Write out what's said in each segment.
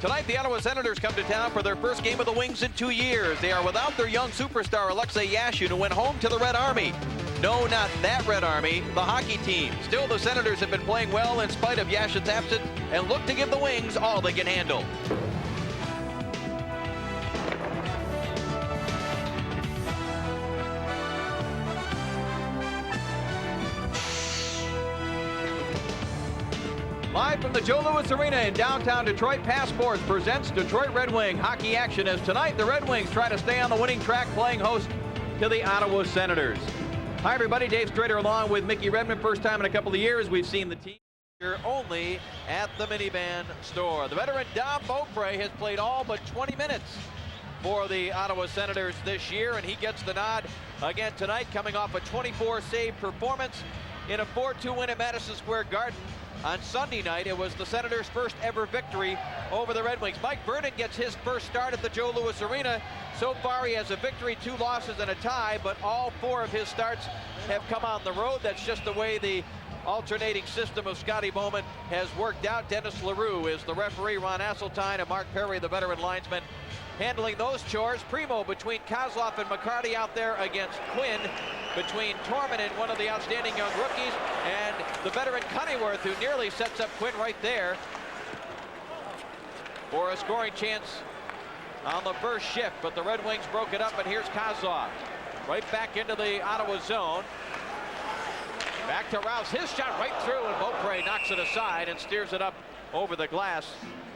Tonight, the Ottawa Senators come to town for their first game of the Wings in 2 years. They are without their young superstar, Alexei Yashin, who went home to the Red Army. No, not that Red Army, the hockey team. Still, the Senators have been playing well in spite of Yashin's absence and look to give the Wings all they can handle. Live from the Joe Louis Arena in downtown Detroit, Passports presents Detroit Red Wing hockey action as tonight the Red Wings try to stay on the winning track playing host to the Ottawa Senators. Hi everybody, Dave Strader along with Mickey Redmond. First time in a couple of years we've seen the team here only at the minivan store. The veteran Dom Beaupre has played all but 20 minutes for the Ottawa Senators this year, and he gets the nod again tonight, coming off a 24-save performance in a 4-2 win at Madison Square Garden. On Sunday night, it was the Senators' first ever victory over the Red Wings. Mike Vernon gets his first start at the Joe Louis Arena. So far, he has a victory, 2 losses, and a tie, but all 4 of his starts have come on the road. That's just the way the alternating system of Scotty Bowman has worked out. Dennis Leroux is the referee, Ron Asseltine and Mark Perry, the veteran linesman, handling those chores. Primo between Kozlov and McCarty out there against Quinn, between Torman and one of the outstanding young rookies, and the veteran Cunneyworth, who nearly sets up Quinn right there for a scoring chance on the first shift. But the Red Wings broke it up, and here's Kozlov right back into the Ottawa zone. Back to Rouse, his shot right through, and Beaupre knocks it aside and steers it up over the glass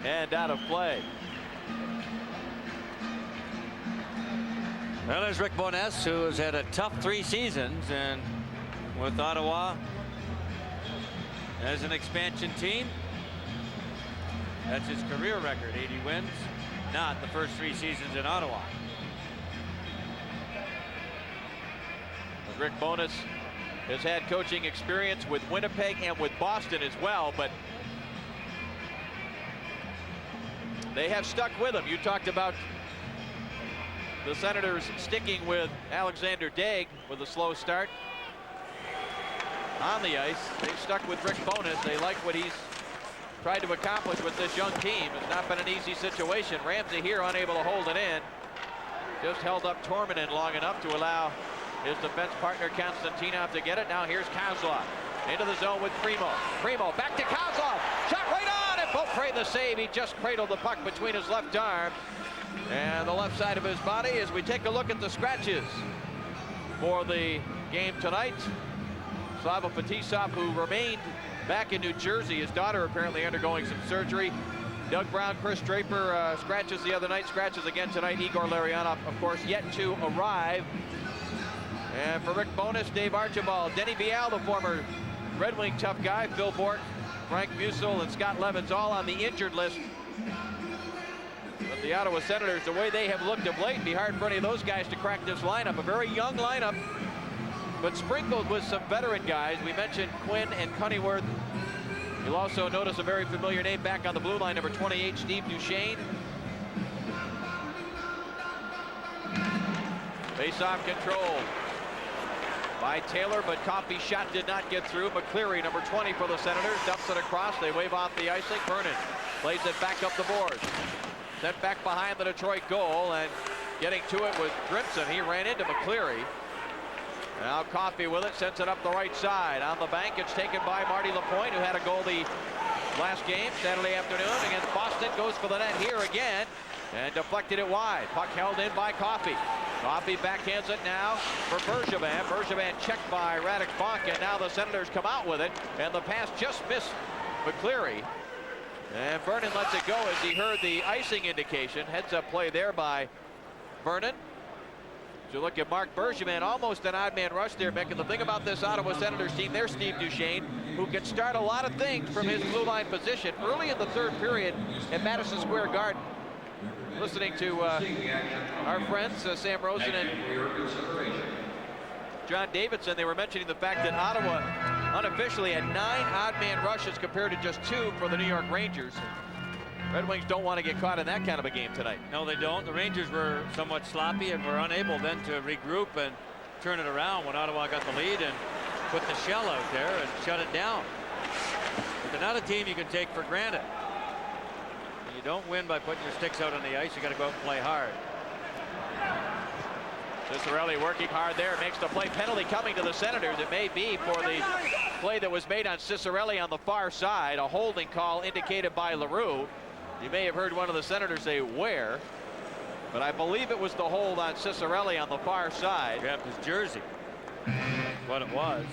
and out of play. Well, there's Rick Bowness, who has had a tough 3 seasons, and with Ottawa as an expansion team, that's his career record, 80 wins, not the first 3 seasons in Ottawa. Rick Bowness has had coaching experience with Winnipeg and with Boston as well, but they have stuck with him. You talked about the Senators sticking with Alexander Daig with a slow start on the ice. They've stuck with Rick Bowness. They like what he's tried to accomplish with this young team. It's not been an easy situation. Ramsey here unable to hold it in. Just held up Torman in long enough to allow his defense partner Konstantinov to get it. Now here's Kozlov into the zone with Primo. Primo back to Kozlov. Shot right on, and Beaupre the save. He just cradled the puck between his left arm and the left side of his body as we take a look at the scratches for the game tonight. Slava Fetisov, who remained back in New Jersey, his daughter apparently undergoing some surgery. Doug Brown, Chris Draper scratches the other night, scratches again tonight. Igor Larionov, of course, yet to arrive. And for Rick Bowness, Dave Archibald, Denny Vial, the former Red Wing tough guy, Phil Bourque, Frank Musil, and Scott Levens all on the injured list. But the Ottawa Senators, the way they have looked of late, be hard for any of those guys to crack this lineup. A very young lineup, but sprinkled with some veteran guys. We mentioned Quinn and Cunneyworth. You'll also notice a very familiar name back on the blue line, number 28, Steve Duchesne. Face-off control by Taylor, but Coffey's shot did not get through. McCleary, number 20 for the Senators, dumps it across. They wave off the icing. Vernon plays it back up the boards. Sent back behind the Detroit goal, and getting to it was Grimson. He ran into McCleary. Now Coffey with it, sends it up the right side. On the bank, it's taken by Marty Lapointe, who had a goal the last game, Saturday afternoon against Boston. Goes for the net here again, and deflected it wide. Puck held in by Coffey. Coffey backhands it now for Bergevin. Bergevin checked by Radek Bonk, and now the Senators come out with it, and the pass just missed McCleary. And Vernon lets it go as he heard the icing indication. Heads up play there by Vernon. So you look at Marc Bergevin, almost an odd man rush there, Mick. And the thing about this Ottawa Senators team, there's Steve Duchesne, who can start a lot of things from his blue line position early in the 3rd period at Madison Square Garden. Listening to our friends, Sam Rosen and John Davidson, they were mentioning the fact that Ottawa unofficially had 9 odd man rushes compared to just 2 for the New York Rangers. Red Wings don't want to get caught in that kind of a game tonight. No, they don't. The Rangers were somewhat sloppy and were unable then to regroup and turn it around when Ottawa got the lead and put the shell out there and shut it down. But they're not a team you can take for granted. You don't win by putting your sticks out on the ice. You got to go out and play hard. Ciccarelli working hard there, makes the play. Penalty coming to the Senators. It may be for the play that was made on Ciccarelli on the far side. A holding call indicated by LaRue. You may have heard one of the Senators say where, but I believe it was the hold on Ciccarelli on the far side. Grabbed his jersey. That's what it was.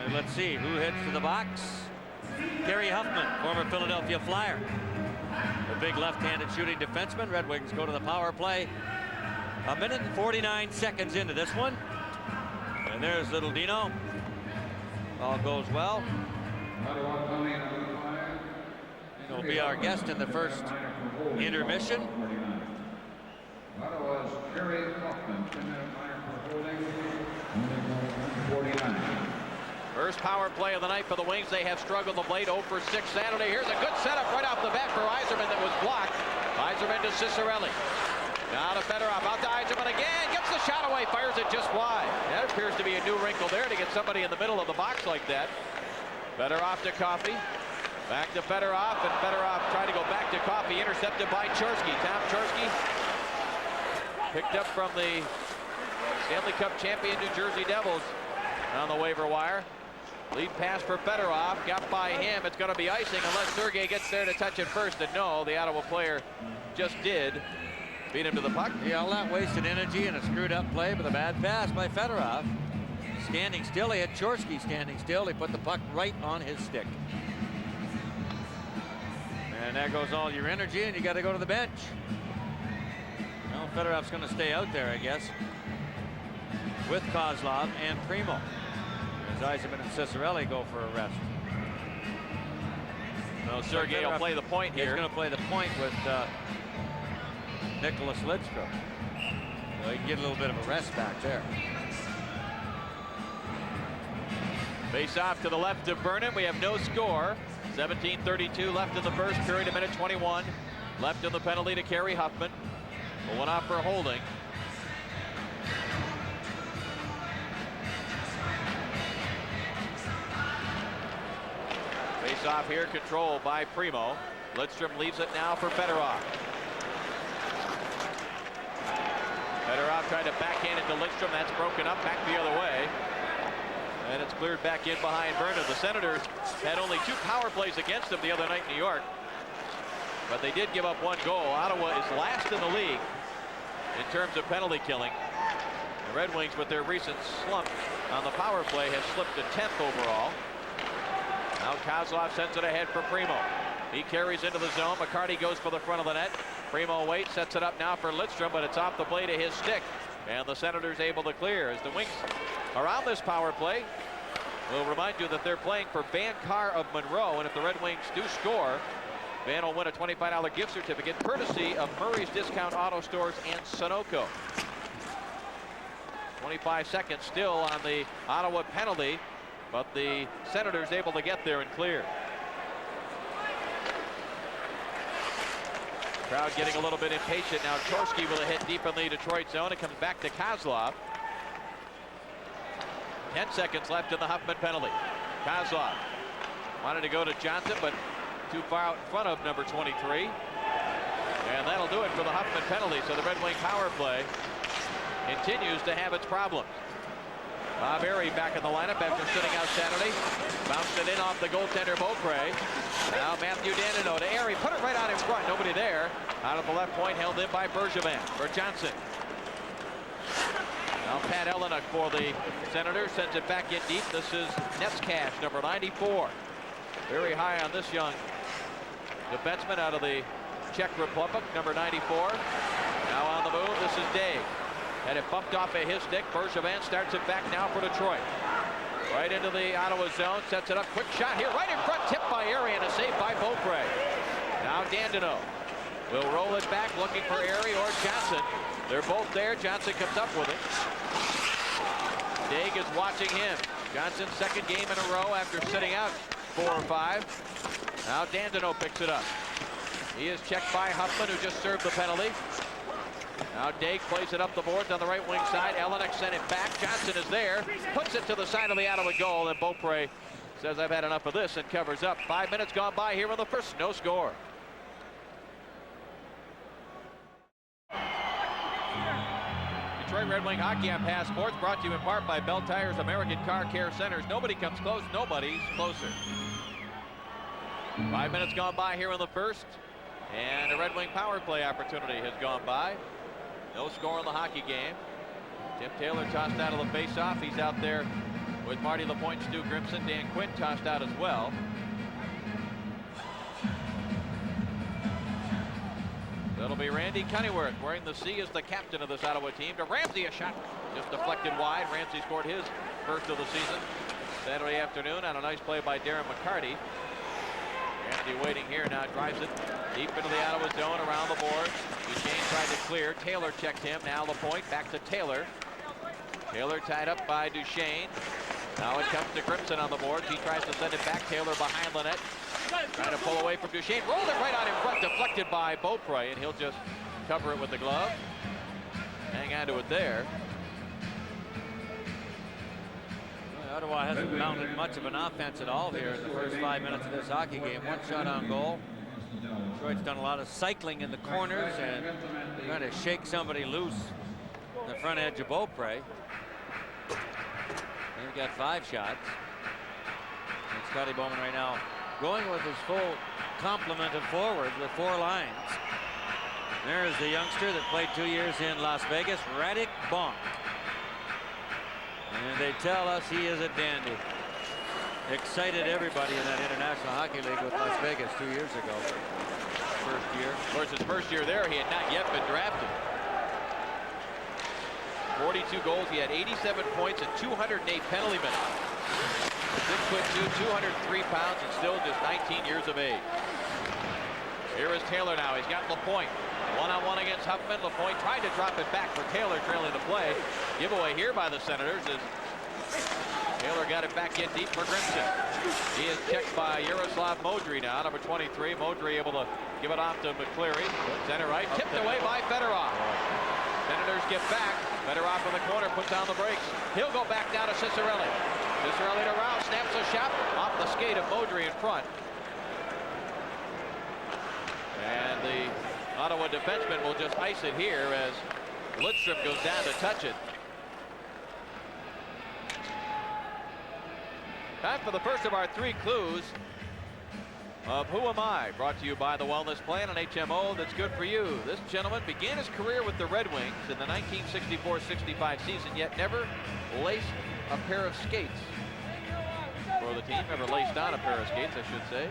And let's see who heads to the box. Gary Huffman, former Philadelphia Flyer. The big left-handed shooting defenseman. Red Wings go to the power play. 1:49 seconds into this one. And there's little Dino. All goes well. He'll be our guest in the first intermission. First power play of the night for the Wings. They have struggled of late. 0 for 6 Saturday. Here's a good setup right off the bat for Yzerman that was blocked. Yzerman to Ciccarelli. Now to Fedorov. Out to Yzerman again. Gets the shot away. Fires it just wide. That appears to be a new wrinkle there to get somebody in the middle of the box like that. Fedorov to Coffey. Back to Fedorov. And Fedorov tried to go back to Coffey. Intercepted by Chorsky. Tom Chorsky picked up from the Stanley Cup champion New Jersey Devils on the waiver wire. Lead pass for Fedorov. Got by him. It's going to be icing unless Sergei gets there to touch it first. And no, the Ottawa player just did. Beat him to the puck. Yeah, all that wasted energy and a screwed up play, but a bad pass by Fedorov. Standing still, he had Chorsky standing still. He put the puck right on his stick. And there goes all your energy, and you got to go to the bench. Well, Fedorov's going to stay out there, I guess, with Kozlov and Primo. As Yzerman and Ciccarelli go for a rest. No, Sergei will play the point here. He's going to play the point with Nicholas Lidstrom. So he can get a little bit of a rest back there. Face off to the left of Vernon. We have no score. 17:32 left in the first period. 1:21 left in the penalty to Gary Huffman. A one off for holding. Face off here, controlled by Primo. Lidstrom leaves it now for Fedorov. Fedorov tried to backhand it to Lidstrom. That's broken up back the other way. And it's cleared back in behind Vernon. The Senators had only 2 power plays against them the other night in New York. But they did give up 1 goal. Ottawa is last in the league in terms of penalty killing. The Red Wings, with their recent slump on the power play, have slipped to 10th overall. Now Kozlov sends it ahead for Primo. He carries into the zone. McCarty goes for the front of the net. Primo waits, sets it up now for Lidstrom, but it's off the blade of his stick. And the Senators able to clear as the Wings are on this power play. We'll remind you that they're playing for Van Carr of Monroe, and if the Red Wings do score, Van will win a $25 gift certificate courtesy of Murray's Discount Auto Stores and Sunoco. 25 seconds still on the Ottawa penalty, but the Senators able to get there and clear. Crowd getting a little bit impatient now. Chorsky will hit deep in the Detroit zone. It comes back to Kozlov. 10 seconds left in the Huffman penalty. Kozlov wanted to go to Johnson, but too far out in front of number 23. And that'll do it for the Huffman penalty. So the Red Wing power play continues to have its problems. Bob Airy back in the lineup after sitting out Saturday. Bounced it in off the goaltender Beaupre. Now Matthew Dandino to Airy. Put it right out in front. Nobody there. Out of the left point, held in by Bergevin for Johnson. Now Pat Elenick for the Senators sends it back in deep. This is Netscash, number 94. Very high on this young defenseman out of the Czech Republic, number 94. Now on the move, this is Day. Had it bumped off of his stick. Bergevin starts it back now for Detroit. Right into the Ottawa zone, sets it up. Quick shot here, right in front, tipped by Airy, and a save by Beaupre. Now Dandino will roll it back, looking for Airy or Johnson. They're both there. Johnson comes up with it. Daig is watching him. Johnson's second game in a row after sitting out 4 or 5. Now Dandino picks it up. He is checked by Huffman, who just served the penalty. Now Daig plays it up the boards on the right wing side. Elenick sent it back. Johnson is there. Puts it to the side of the Ottawa goal, and Beaupre says I've had enough of this and covers up. 5 minutes gone by here in the first. No score. Detroit Red Wing Hockey on Passports, brought to you in part by Bell Tire's American Car Care Centers. Nobody comes close, nobody's closer. 5 minutes gone by here in the first, and a Red Wing power play opportunity has gone by. No score in the hockey game. Tim Taylor tossed out of the faceoff. He's out there with Marty Lapointe, Stu Grimson. Dan Quinn tossed out as well. That'll be Randy Cunneyworth wearing the C as the captain of this Ottawa team. To Ramsey, a shot just deflected wide. Ramsey scored his first of the season Saturday afternoon on a nice play by Darren McCarty. Ramsey waiting here now, drives it deep into the Ottawa zone around the boards. Duchesne tried to clear. Taylor checked him. Now Lapointe back to Taylor. Taylor tied up by Duchesne. Now it comes to Grimson on the boards. He tries to send it back. Taylor behind the net. Trying to pull away from Duchesne. Rolled it right out in front. Deflected by Beaupre, and he'll just cover it with the glove. Hang on to it there. Ottawa hasn't mounted much of an offense at all here in the first 5 minutes of this hockey game. One shot on goal. Detroit's done a lot of cycling in the corners and trying to shake somebody loose on the front edge of Beaupre. They've got 5 shots. And Scotty Bowman right now going with his full complement of forwards with 4 lines. There's the youngster that played 2 years in Las Vegas, Radek Bonk. And they tell us he is a dandy. Excited everybody in that International Hockey League with Las Vegas 2 years ago. First year. Of course, his first year there, he had not yet been drafted. 42 goals. He had 87 points and 208 penalty minutes. 6'2", 203 pounds, and still just 19 years of age. Here is Taylor now. He's got Lapointe. One-on-one against Huffman. Lapointe tried to drop it back for Taylor, trailing the play. Giveaway here by the Senators as Taylor got it back in deep for Grimson. He is checked by Yaroslav Modry now, number 23. Modry able to give it off to McCleary. Center right, tipped away by Fedorov. Senators get back. Fedorov in the corner, puts on the brakes. He'll go back down to Ciccarelli. Ciccarelli to Rouse, snaps a shot off the skate of Modry in front. And the Ottawa defenseman will just ice it here as Lidstrom goes down to touch it. Time for the first of our 3 clues of Who Am I? Brought to you by the Wellness Plan and HMO that's good for you. This gentleman began his career with the Red Wings in the 1964-65 season, yet never laced a pair of skates for the team. Never laced on a pair of skates, I should say.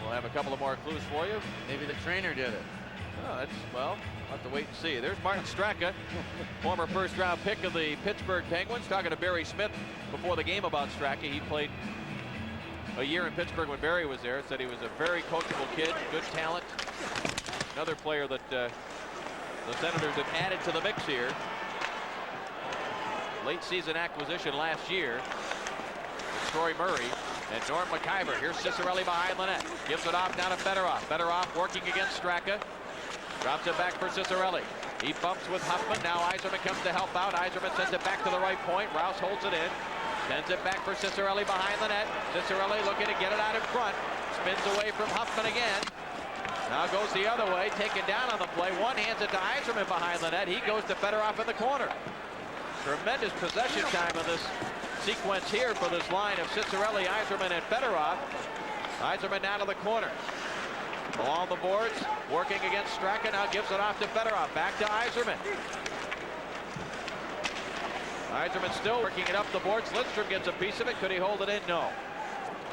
We'll have a couple of more clues for you. Maybe the trainer did it. Oh, that's, well, we'll have to wait and see. There's Martin Straka, former first-round pick of the Pittsburgh Penguins. Talking to Barry Smith before the game about Straka. He played a year in Pittsburgh when Barry was there. Said he was a very coachable kid, good talent. Another player that the Senators have added to the mix here. Late season acquisition last year. It's Troy Murray and Norm McIver. Here's Ciccarelli behind the net. Gives it off now to Fedorov. Fedorov working against Straka. Drops it back for Ciccarelli. He bumps with Huffman. Now Yzerman comes to help out. Yzerman sends it back to the right point. Rouse holds it in. Sends it back for Ciccarelli behind the net. Ciccarelli looking to get it out in front. Spins away from Huffman again. Now goes the other way. Taken down on the play. One hands it to Yzerman behind the net. He goes to Fedorov in the corner. Tremendous possession time in this sequence here for this line of Ciccarelli, Yzerman, and Fedorov. Yzerman down to the corner. Along the boards, working against Straka. Now gives it off to Fedorov. Back to Yzerman. Yzerman still working it up the boards. Lidstrom gets a piece of it. Could he hold it in? No.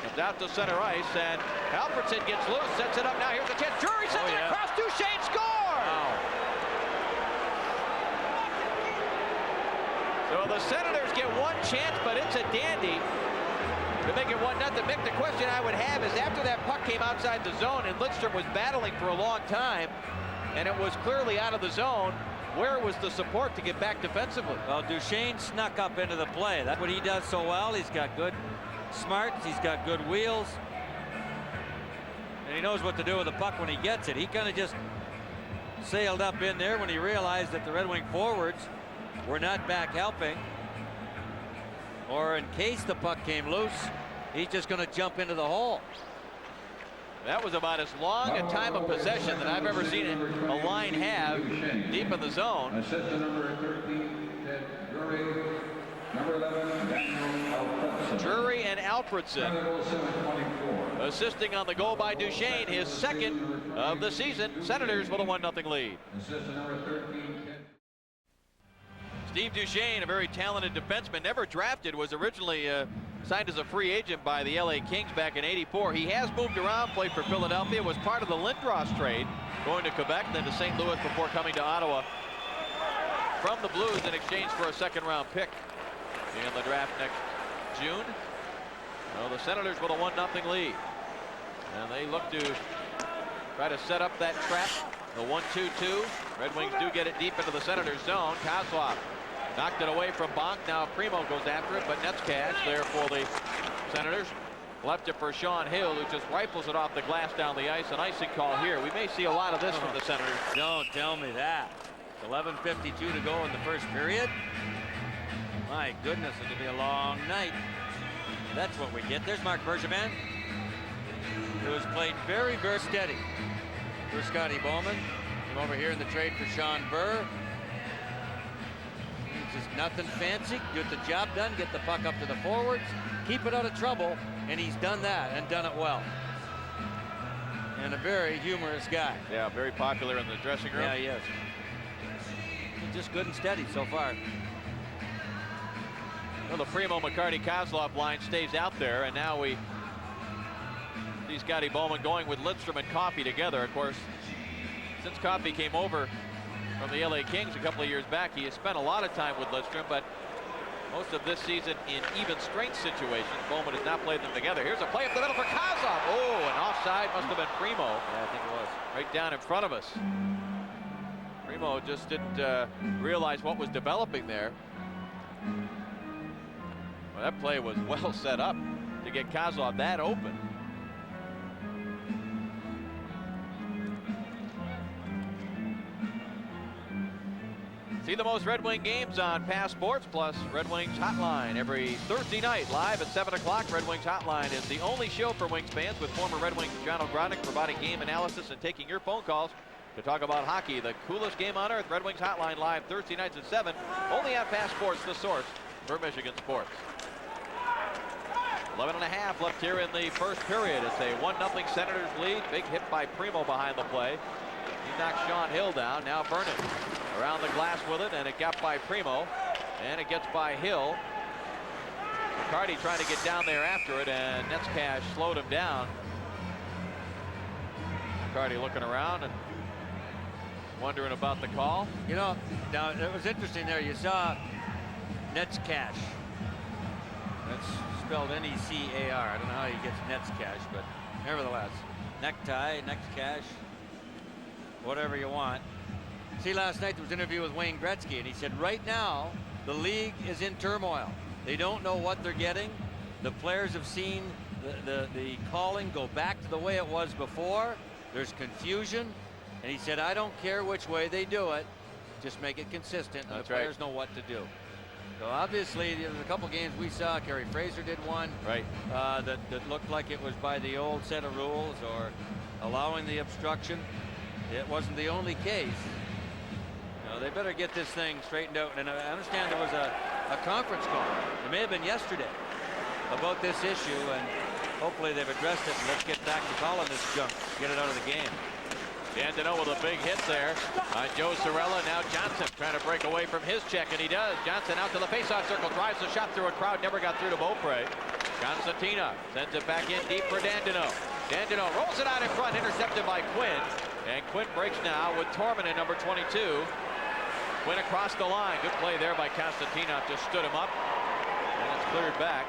Comes out to center ice, and Alfredson gets loose, sets it up. Now here's a chance. Drury sends it across. Duchesne scores! Wow. So the Senators get one chance, but it's a dandy to make it 1-0. Mick, the question I would have is after that puck came outside the zone and Lidstrom was battling for a long time, and it was clearly out of the zone, where was the support to get back defensively? Well, Duchesne snuck up into the play. That's what he does so well. He's got good smarts. He's got good wheels. And he knows what to do with the puck when he gets it. He kind of just sailed up in there when he realized that the Red Wing forwards were not back helping. Or in case the puck came loose, He's just going to jump into the hole. That was about as long a time of possession that I've ever seen a line have deep in the zone. Assistant number 13, Drury. Number 11, Daniel Drury and Alfredson assisting on the goal by Duchesne, his second of the season. Senators with a 1-0 lead. Assistant number 13, Steve Duchesne, a very talented defenseman, never drafted, was originally signed as a free agent by the LA Kings back in '84. He has moved around, played for Philadelphia, was part of the Lindros trade, going to Quebec, then to St. Louis before coming to Ottawa from the Blues in exchange for a second-round pick in the draft next June. Well, the Senators with a 1-0 lead. And they look to try to set up that trap. The 1-2-2. Red Wings do get it deep into the Senators' zone. Kozlov knocked it away from Bonk. Now Primo goes after it, but Netzcash there for the Senators. Left it for Sean Hill, who just rifles it off the glass down the ice. An icing call here. We may see a lot of this from the Senators. Don't tell me that. 11:52 to go in the first period. My goodness, it'll be a long night. That's what we get. There's Mark Bergevin, who has played very, very steady for Scotty Bowman. Came over here in the trade for Sean Burr. Just nothing fancy. Get the job done. Get the puck up to the forwards. Keep it out of trouble. And he's done that and done it well. And a very humorous guy. Yeah, very popular in the dressing room. Yeah, he is. He's just good and steady so far. Well, the Primo McCarty Kozlov line stays out there, and now we see Scotty Bowman going with Lidstrom and Coffey together. Of course, since Coffey came over from the LA Kings a couple of years back, he has spent a lot of time with Lidstrom, but most of this season in even strength situations. Bowman has not played them together. Here's a play up the middle for Kozlov. Oh, and offside must have been Primo. Yeah, I think it was. Right down in front of us. Primo just didn't realize what was developing there. Well, that play was well set up to get Kozlov that open. See the most Red Wing games on Pass Sports Plus Red Wings Hotline every Thursday night live at 7 o'clock. Red Wings Hotline is the only show for Wings fans, with former Red Wings John O'Gronick providing game analysis and taking your phone calls to talk about hockey. The coolest game on earth. Red Wings Hotline live Thursday nights at 7, only on Pass Sports, the source for Michigan sports. 11 and a half left here in the first period. It's a 1-0 Senators lead. Big hit by Primo behind the play. He knocked Sean Hill down. Now Vernon around the glass with it, and it got by Primo, and it gets by Hill. McCarty trying to get down there after it, and Netzcash slowed him down. McCarty looking around and wondering about the call. You know, now it was interesting there. You saw Netzcash. That's spelled N-E-C-A-R. I don't know how he gets Netzcash, but nevertheless, necktie, Netzcash, whatever you want. See, last night there was an interview with Wayne Gretzky, and he said right now the league is in turmoil. They don't know what they're getting. The players have seen the calling go back to the way it was before. There's confusion, and he said, I don't care which way they do it, just make it consistent, and That's the players know what to do. So obviously there's a couple games we saw. Kerry Fraser did one Right. that looked like it was by the old set of rules or allowing the obstruction. It wasn't the only case. They better get this thing straightened out. And I understand there was a conference call. It may have been yesterday about this issue, and hopefully they've addressed it. And let's get back to calling this junk. Get it out of the game. D'Antino with a big hit there on Joe Cirella. Now Johnson trying to break away from his check, and he does. Johnson out to the faceoff circle, drives the shot through a crowd, never got through to Beaupre. Constantina sends it back in deep for D'Antino. D'Antino rolls it out in front, intercepted by Quinn. And Quinn breaks now with Torman in number 22. Quinn across the line. Good play there by Constantina. Just stood him up. And it's cleared back.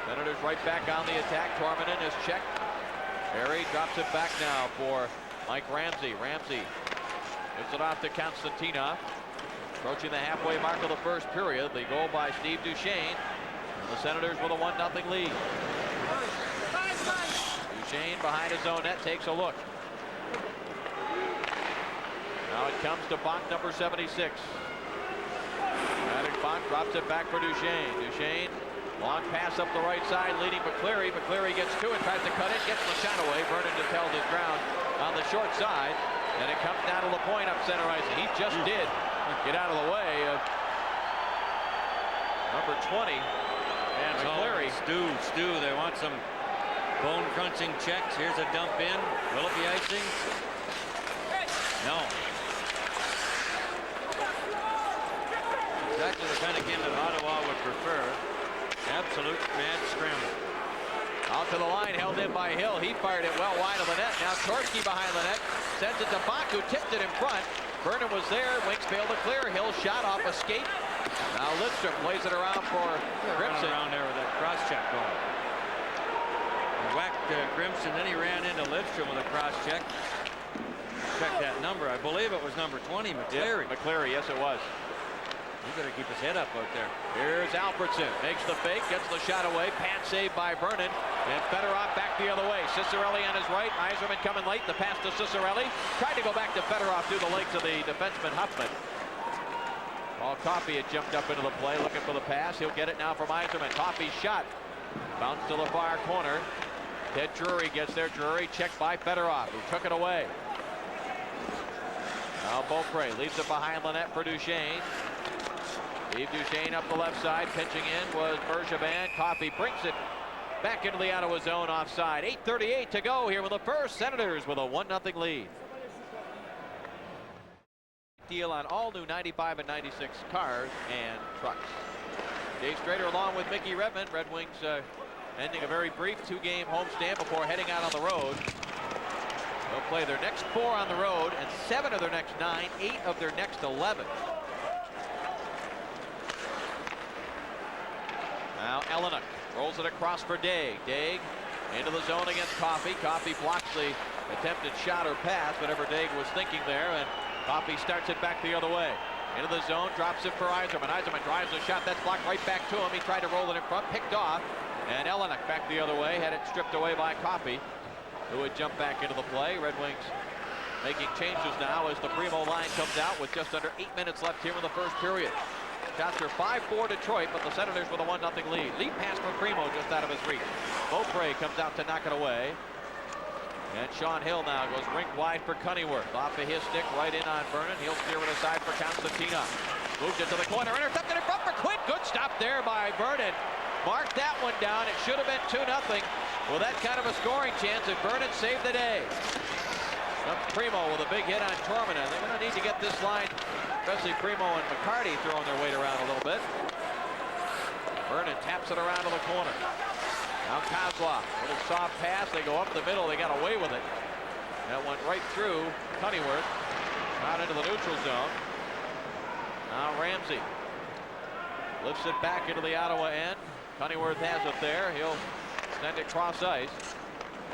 Senators right back on the attack. Tormanen is checked. Harry drops it back now for Mike Ramsey. Ramsey gives it off to Constantina. Approaching the halfway mark of the first period. The goal by Steve Duchesne. And the Senators with a 1-0 lead. Duchesne behind his own net takes a look. Now it comes to Bonk, number 76. Patrick Bonk drops it back for Duchesne. Duchesne Long pass up the right side, leading McCleary. McCleary gets to it, tries to cut it, gets the shot away. Vernon just held his ground on the short side, and it comes down to LaPointe up center ice. He just did get out of the way of number 20 and McCleary. Stu, they want some bone crunching checks. Here's a dump in. Will it be icing? No. Exactly the kind of game that Ottawa would prefer. Absolute mad scramble. Out to the line, held in by Hill. He fired it well wide of the net. Now Torski behind the net. Sends it to Bach, who tipped it in front. Vernon was there. Wings failed to clear. Hill shot off a skate. Now Lidstrom plays it around for Grimson. Around there with that cross check going. He whacked Grimson, then he ran into Lidstrom with a cross check. Check that number. I believe it was number 20, McCleary. Yeah, McCleary, yes it was. He better keep his head up out there. Here's Alfredson. Makes the fake, gets the shot away. Pad save by Vernon. And Fedorov back the other way. Cicerelli on his right. Yzerman coming late. The pass to Cicerelli. Tried to go back to Fedorov through the legs of the defenseman Huffman. Paul Coffey had jumped up into the play looking for the pass. He'll get it now from Yzerman. Coffey's shot. Bounced to the far corner. Ted Drury gets there. Drury checked by Fedorov, who took it away. Now Beaupre leaves it behind Lynette for Duchesne. Steve Duchesne up the left side. Pitching in was Bergevin. Coffey brings it back into the Ottawa zone offside. 8:38 to go here with the first. Senators with a 1-0 lead. Deal on all new 95 and 96 cars and trucks. Dave Strader along with Mickey Redmond. Red Wings ending a very brief 2-game homestand before heading out on the road. They'll play their next 4 on the road and 7 of their next 9, 8 of their next 11. Now Elenick rolls it across for Daig. Daig into the zone against Coffey. Coffey blocks the attempted shot or pass, whatever Daig was thinking there, and Coffey starts it back the other way. Into the zone, drops it for Yzerman. Yzerman drives the shot, that's blocked right back to him. He tried to roll it in front, picked off, and Elenick back the other way, had it stripped away by Coffey, who would jump back into the play. Red Wings making changes now as the Primo line comes out with just under 8 minutes left here in the first period. Shots are 5-4 Detroit, but the Senators with a 1-0 lead. Lead pass for Primo just out of his reach. Beaupre comes out to knock it away. And Sean Hill now goes rink wide for Cunnyworth. Off of his stick, right in on Vernon. He'll steer it aside for Constantina. Moves it to the corner, intercepted in front for Quinn. Good stop there by Vernon. Marked that one down. It should have been 2-0. With that kind of a scoring chance, and Vernon saved the day. Comes Primo with a big hit on Torminen. They're going to need to get this line, especially Primo and McCarty, throwing their weight around a little bit. Vernon taps it around to the corner. Now Kozlov, little soft pass. They go up the middle. They got away with it. That went right through Cunnyworth, out into the neutral zone. Now Ramsey lifts it back into the Ottawa end. Cunnyworth has it there. He'll send it cross ice.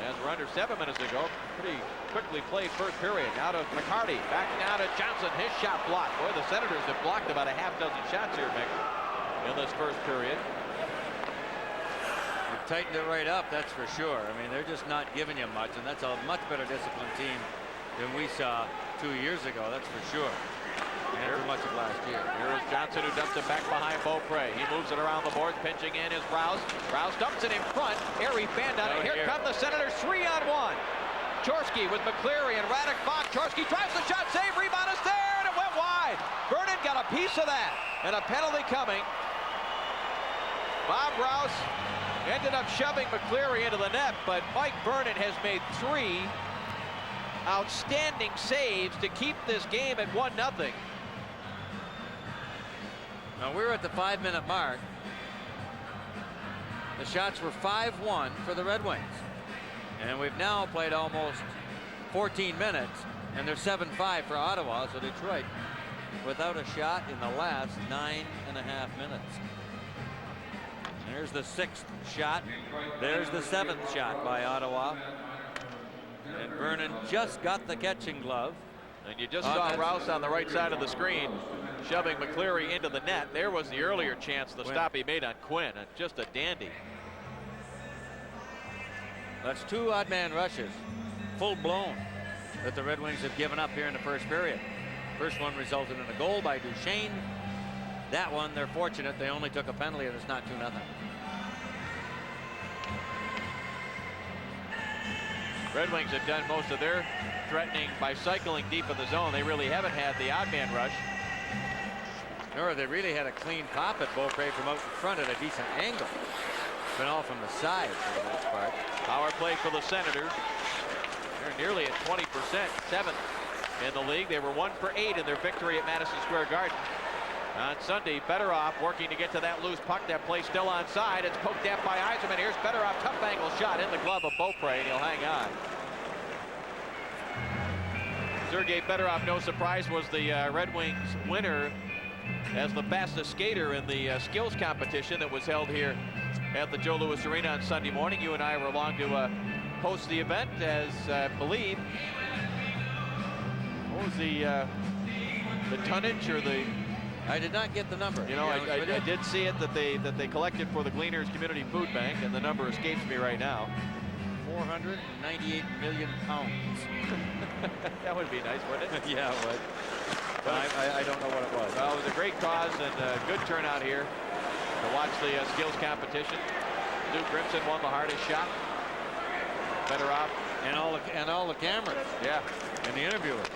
As we're under 7 minutes ago, pretty quickly played first period. Now to McCarty, back now to Johnson. His shot blocked. Boy, the Senators have blocked about a half dozen shots here, Mick, in this first period. You've tightened it right up, that's for sure. I mean, they're just not giving you much, and that's a much better disciplined team than we saw 2 years ago, that's for sure. And for much of last year. Here's Johnson, who dumps it back behind Beaupre. He moves it around the boards, pinching in is Rouse. Rouse dumps it in front. Airy fan down it. Here come the Senators 3-on-1. Chorski with McCleary and Radek Bach. Chorski drives the shot, save, rebound is there, and it went wide. Vernon got a piece of that, and a penalty coming. Bob Rouse ended up shoving McCleary into the net, but Mike Vernon has made 3 outstanding saves to keep this game at 1-0. Now we're at the 5-minute mark. The shots were 5-1 for the Red Wings. And we've now played almost 14 minutes, and they're 7-5 for Ottawa, so Detroit without a shot in the last 9.5 minutes. There's the 6th shot. There's the 7th shot by Ottawa. And Vernon just got the catching glove. And you just saw Rouse on the right side of the screen shoving McCleary into the net. There was the earlier chance, the stop he made on Quinn, and just a dandy. That's 2 odd man rushes, full blown, that the Red Wings have given up here in the first period. First one resulted in a goal by Duchesne. That one, they're fortunate they only took a penalty and it's not 2-0. Red Wings have done most of their threatening by cycling deep in the zone. They really haven't had the odd man rush. Nor they really had a clean pop at Beaupre from out in front at a decent angle. It's been all from the side for the most part. Power play for the Senators. They're nearly at 20%, 7th in the league. They were 1 for 8 in their victory at Madison Square Garden. On Sunday, Fedorov working to get to that loose puck. That play still onside. It's poked at by Yzerman. Here's Fedorov, tough angle shot in the glove of Beaupre, and he'll hang on. Sergei Fedorov, no surprise, was the Red Wings winner as the fastest skater in the skills competition that was held here at the Joe Louis Arena on Sunday morning. You and I were along to host the event, as I believe. What was the tonnage or the? I did not get the number. You know, I did see it that they collected for the Gleaners Community Food Bank, and the number escapes me right now. 498 million pounds. That would be nice, wouldn't it? Yeah, it would. But I don't know what it was. Well, it was a great cause and a good turnout here to watch the skills competition. Duke Grimson won the hardest shot. Fedorov and all the cameras. Yeah, and the interviewers.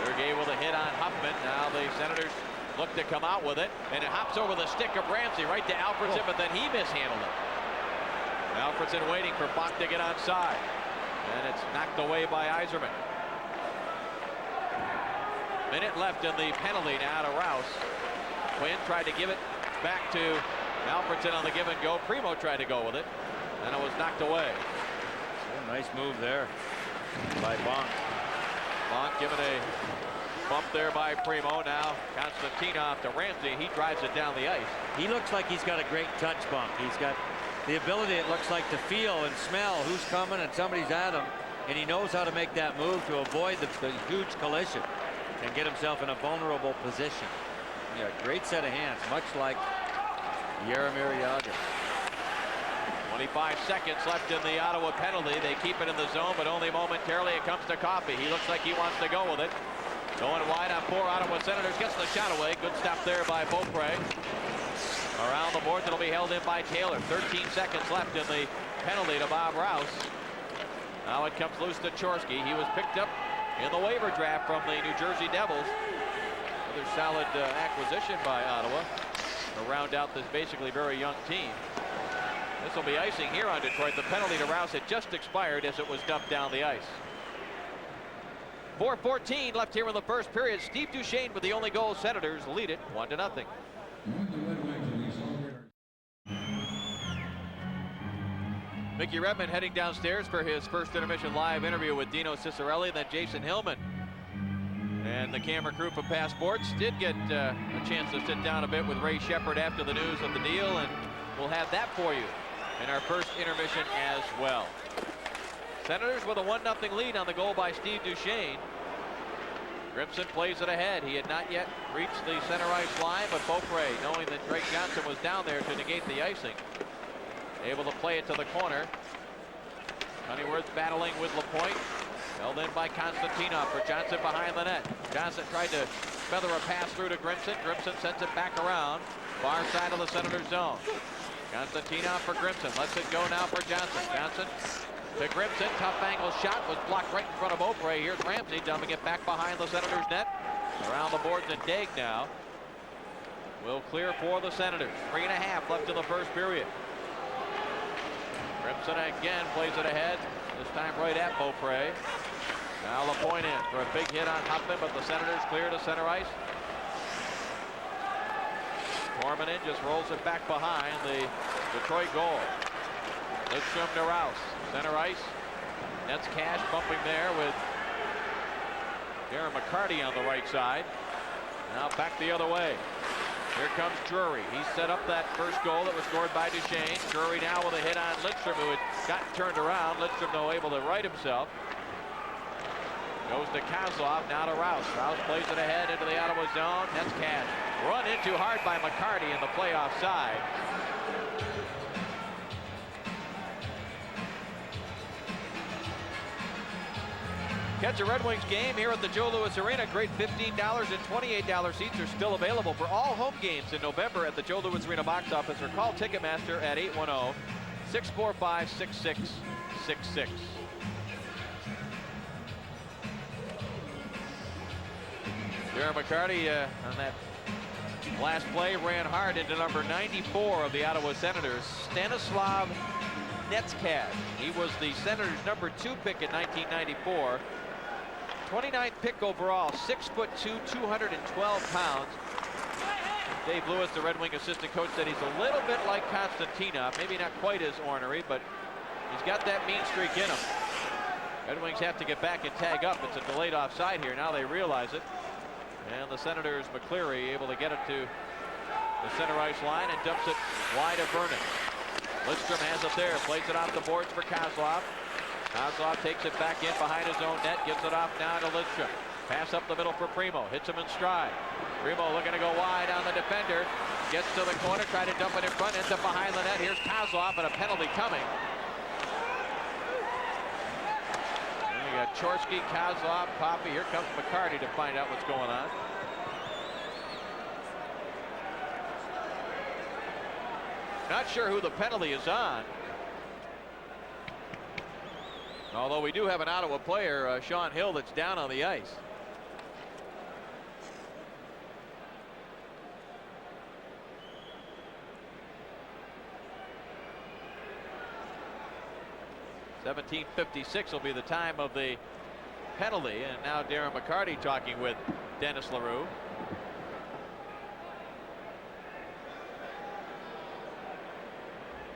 Sergei with a hit on Huffman. Now the Senators look to come out with it, and it hops over the stick of Ramsey right to Alfredson, but then he mishandled it. Alfredson waiting for Bach to get onside, and it's knocked away by Yzerman. Minute left in the penalty now to Rouse. Quinn tried to give it back to Alfredson on the give and go. Primo tried to go with it, and it was knocked away. Oh, nice move there by Bonk. Bonk given a bump there by Primo. Now Konstantinov to Ramsey. He drives it down the ice. He looks like he's got a great touch, Bonk. He's got the ability, it looks like, to feel and smell who's coming and somebody's at him, and he knows how to make that move to avoid the huge collision and get himself in a vulnerable position. Yeah, great set of hands, much like Jaromir Jagr. 25 seconds left in the Ottawa penalty. They keep it in the zone, but only momentarily. It comes to Coffey. He looks like he wants to go with it. Going wide on 4 Ottawa Senators. Gets the shot away. Good stop there by Beaupre. Around the boards, it'll be held in by Taylor. 13 seconds left in the penalty to Bob Rouse. Now it comes loose to Chorsky. He was picked up in the waiver draft from the New Jersey Devils. Another solid acquisition by Ottawa to round out this basically very young team. This will be icing here on Detroit. The penalty to Rouse had just expired as it was dumped down the ice. 4:14 left here in the first period. Steve Duchesne with the only goal. Senators lead it 1-0. Mickey Redmond heading downstairs for his first intermission live interview with Dino Ciccarelli, then Jason Hillman. And the camera crew from Passports did get a chance to sit down a bit with Ray Shepard after the news of the deal, and we'll have that for you in our first intermission as well. Senators with a 1-0 lead on the goal by Steve Duchesne. Grimson plays it ahead. He had not yet reached the center ice line, but Beaupre, knowing that Drake Johnson was down there to negate the icing, able to play it to the corner. Honeyworth battling with Lapointe. Held in by Konstantinov for Johnson behind the net. Johnson tried to feather a pass through to Grimson. Grimson sends it back around. Far side of the Senators zone. Konstantinov for Grimson. Lets it go now for Johnson. Johnson to Grimson. Tough angle shot was blocked right in front of Beaupre. Here's Ramsey dumping it back behind the Senators net. Around the boards, and Daig now will clear for the Senators. 3.5 left in the first period. Grimson again plays it ahead. This time right at Beaupre. Now Lapointe in for a big hit on Huffman, but the Senators clear to center ice. Tormanen just rolls it back behind the Detroit goal. Lidstrom to Rouse. Center ice. Nets Cash bumping there with Darren McCarty on the right side. Now back the other way. Here comes Drury. He set up that first goal that was scored by Duchesne. Drury now with a hit on Lidstrom, who had gotten turned around. Lidstrom, though, able to right himself. Goes to Kozlov, now to Rouse. Rouse plays it ahead into the Ottawa zone. Nets Cash. Run in too hard by McCarty in the playoff side. Catch a Red Wings game here at the Joe Louis Arena. Great $15 and $28 seats are still available for all home games in November at the Joe Louis Arena box office, or call Ticketmaster at 645-6666. Darren McCarty on that last play ran hard into number 94 of the Ottawa Senators, Stanislav Netzkash. He was the Senators' number 2 pick in 1994. 29th pick overall, 6'2", 212 pounds. Dave Lewis, the Red Wing assistant coach, said he's a little bit like Konstantinov, maybe not quite as ornery, but he's got that mean streak in him. Red Wings have to get back and tag up. It's a delayed offside here. Now they realize it. And the Senators' McCleary able to get it to the center ice line and dumps it wide of Vernon. Lidstrom has it there, plays it off the boards for Kozlov. Kozlov takes it back in behind his own net, gives it off now to Lidstrom. Pass up the middle for Primo, hits him in stride. Primo looking to go wide on the defender, gets to the corner, try to dump it in front, ends up behind the net. Here's Kozlov and a penalty coming. And we got Chorsky, Kozlov, Poppy. Here comes McCarty to find out what's going on. Not sure who the penalty is on. Although we do have an Ottawa player, Sean Hill, that's down on the ice. .17:56 will be the time of the penalty, and now Darren McCarty talking with Dennis Leroux.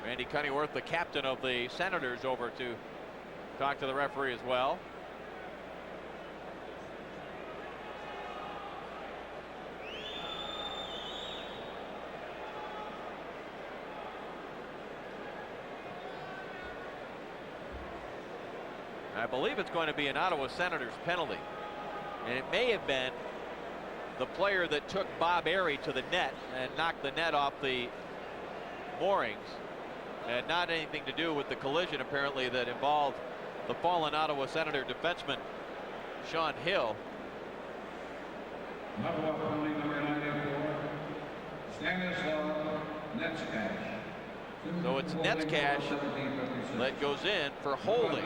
Randy Cunnyworth, the captain of the Senators, over to talk to the referee as well. I believe it's going to be an Ottawa Senators penalty, and it may have been the player that took Bob Airey to the net and knocked the net off the moorings. It had not anything to do with the collision, apparently, that involved the fallen Ottawa Senator defenseman Sean Hill. Ottawa penalty number 94, Stanislav Netzkash. So it's Netzkash that goes in for holding.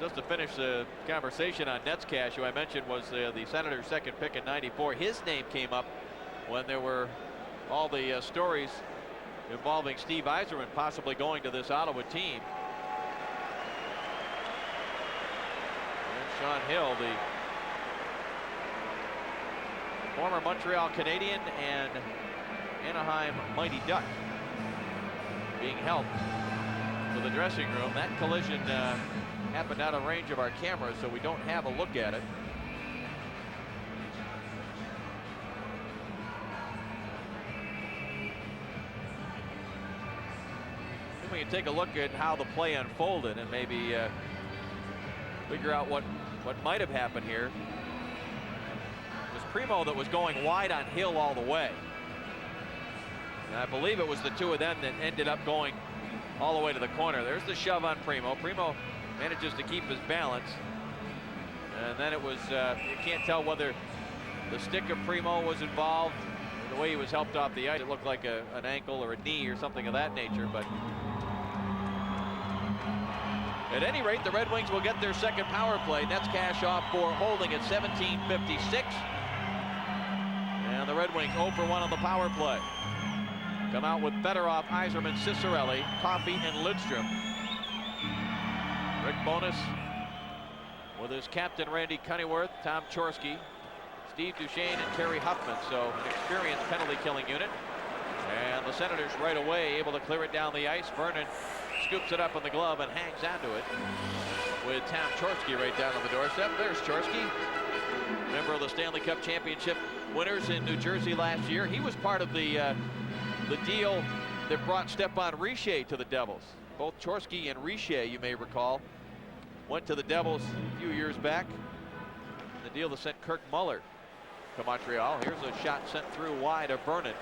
Just to finish the conversation on Netzkash, who I mentioned was the Senators' second pick in '94. His name came up when there were all the stories involving Steve Yzerman possibly going to this Ottawa team. And Sean Hill, the former Montreal Canadian and Anaheim Mighty Duck, being helped to the dressing room. That collision happened out of range of our cameras, so we don't have a look at it. Then we can take a look at how the play unfolded and maybe figure out what might have happened here. It was Primo that was going wide on Hill all the way. And I believe it was the two of them that ended up going all the way to the corner. There's the shove on Primo. Primo manages to keep his balance. And then it was, you can't tell whether the stick of Primo was involved. The way he was helped off the ice, it looked like an ankle or a knee or something of that nature. But at any rate, the Red Wings will get their second power play. Netzkash off for holding at 17:56. And the Red Wings 0 for 1 on the power play. Come out with Fedorov, Yzerman, Ciccarelli, Coffey, and Lidstrom. Rick Bowness with his captain Randy Cunnyworth, Tom Chorsky, Steve Duchesne, and Terry Huffman. So an experienced penalty killing unit. And the Senators right away able to clear it down the ice. Vernon scoops it up in the glove and hangs onto it with Tom Chorsky right down on the doorstep. There's Chorsky, member of the Stanley Cup Championship winners in New Jersey last year. He was part of the deal that brought Stepan Richer to the Devils. Both Chorsky and Richer, you may recall, went to the Devils a few years back. The deal that sent Kirk Muller to Montreal. Here's a shot sent through wide of Vernon.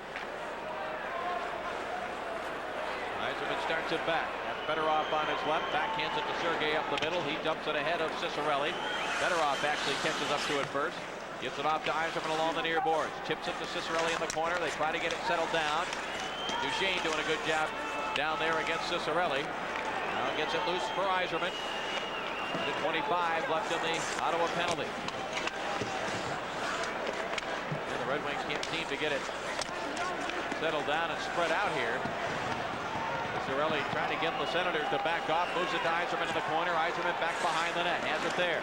Yzerman starts it back. Fedorov on his left, backhands it to Sergei up the middle. He dumps it ahead of Ciccarelli. Fedorov actually catches up to it first. Gives it off to Yzerman along the near boards. Chips it to Cicerelli in the corner. They try to get it settled down. Duchesne doing a good job down there against Cicerelli. Now gets it loose for Yzerman. 25 left in the Ottawa penalty. And the Red Wings can't seem to get it settled down and spread out here. Cicerelli trying to get the Senators to back off. Moves it to Yzerman in the corner. Yzerman back behind the net. Has it there.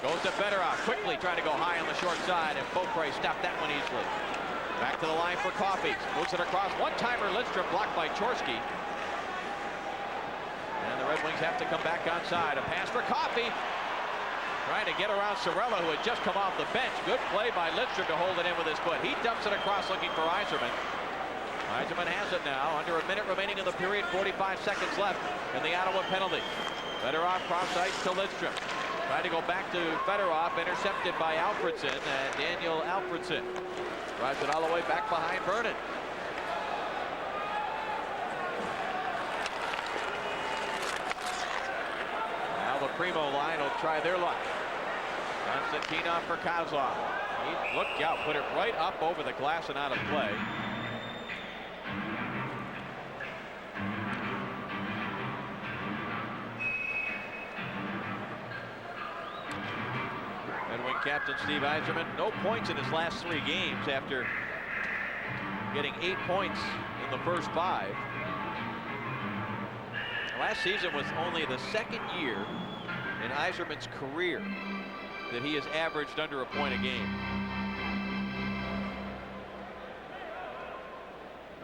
Goes to Fedorov, quickly trying to go high on the short side, and Beaupre stopped that one easily. Back to the line for Coffey. Moves it across. One-timer Lidstrom blocked by Chorsky. And the Red Wings have to come back onside. A pass for Coffey. Trying to get around Sorella, who had just come off the bench. Good play by Lidstrom to hold it in with his foot. He dumps it across looking for Yzerman. Yzerman has it now. Under a minute remaining in the period. 45 seconds left in the Ottawa penalty. Fedorov cross ice to Lidstrom. Tried to go back to Fedorov, intercepted by Alfredson, and Daniel Alfredson drives it all the way back behind Vernon. Now the Primo line will try their luck. Konstantinov for Kozlov. He looked out, put it right up over the glass and out of play. Captain Steve Yzerman, no points in his last 3 games after getting 8 points in the first 5. Last season was only the second year in Yzerman's career that he has averaged under a point a game.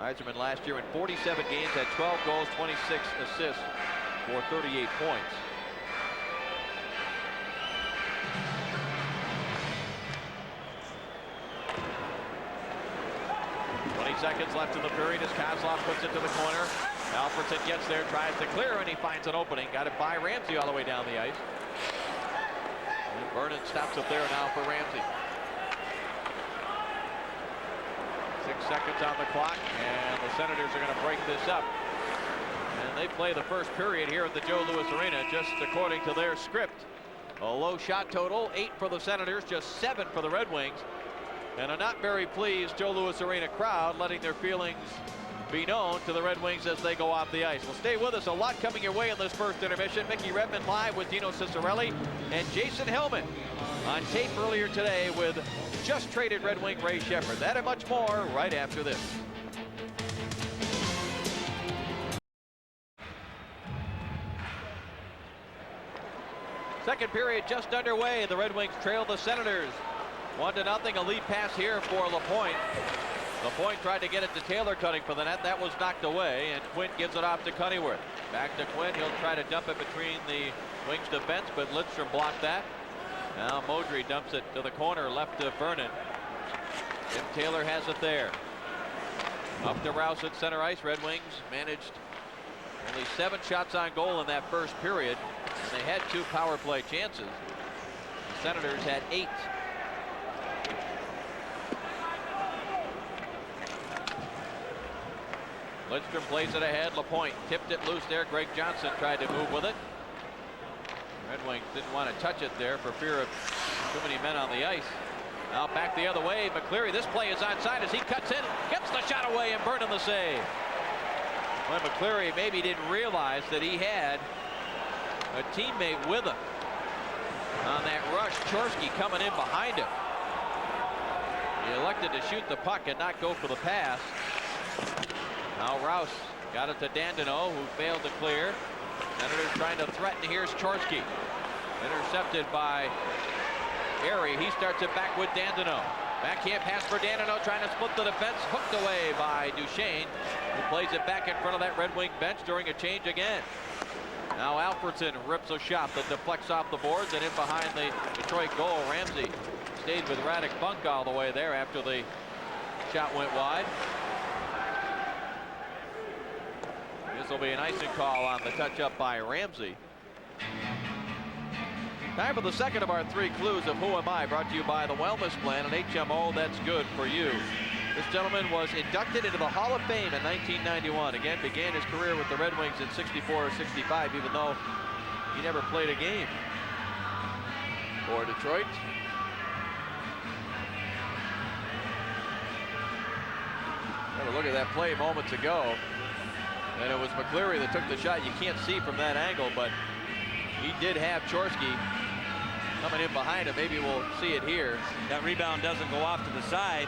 Yzerman last year in 47 games had 12 goals, 26 assists for 38 points. 20 seconds left in the period as Kozlov puts it to the corner. Alfredson gets there, tries to clear, and he finds an opening. Got it by Ramsey all the way down the ice. And Vernon stops it there now for Ramsey. 6 seconds on the clock, and the Senators are going to break this up. And they play the first period here at the Joe Louis Arena, just according to their script. A low shot total, 8 for the Senators, just 7 for the Red Wings. And a not very pleased Joe Louis Arena crowd letting their feelings be known to the Red Wings as they go off the ice. Well, stay with us. A lot coming your way in this first intermission. Mickey Redmond live with Dino Cicerelli and Jason Hellman on tape earlier today with just traded Red Wing Ray Sheppard. That and much more right after this. Second period just underway. The Red Wings trail the Senators 1-0. A lead pass here for Lapointe. Lapointe tried to get it to Taylor cutting for the net. That was knocked away, and Quinn gives it off to Cunneyworth. Back to Quinn. He'll try to dump it between the Wings defense, but Lidstrom blocked that. Now Modry dumps it to the corner, left to Vernon. Tim Taylor has it there. Up to Rouse at center ice. Red Wings managed only 7 shots on goal in that first period, and they had 2 power play chances. The Senators had 8. Lidstrom plays it ahead. Lapointe tipped it loose there. Greg Johnson tried to move with it. Red Wings didn't want to touch it there for fear of too many men on the ice. Now back the other way. McCleary, this play is onside as he cuts in, gets the shot away, and Vernon the save. When McCleary maybe didn't realize that he had a teammate with him on that rush. Chorsky coming in behind him. He elected to shoot the puck and not go for the pass. Now Rouse got it to Dandino, who failed to clear. Senators trying to threaten. Here's Chorsky. Intercepted by Airy. He starts it back with Dandino. Backhand pass for Dandino, trying to split the defense. Hooked away by Duchesne, who plays it back in front of that Red Wing bench during a change again. Now Alfredson rips a shot that deflects off the boards and in behind the Detroit goal. Ramsey stayed with Radek Bunk all the way there after the shot went wide. This will be an icing call on the touch up by Ramsey. Time for the second of our 3 clues of Who Am I, brought to you by the Wellness Plan and HMO That's Good for You. This gentleman was inducted into the Hall of Fame in 1991. Again, began his career with the Red Wings in 64 or 65, even though he never played a game for Detroit. look at that play moments ago, and it was McCleary that took the shot. You can't see from that angle, but he did have Chorsky coming in behind him. Maybe we'll see it here. That rebound doesn't go off to the side.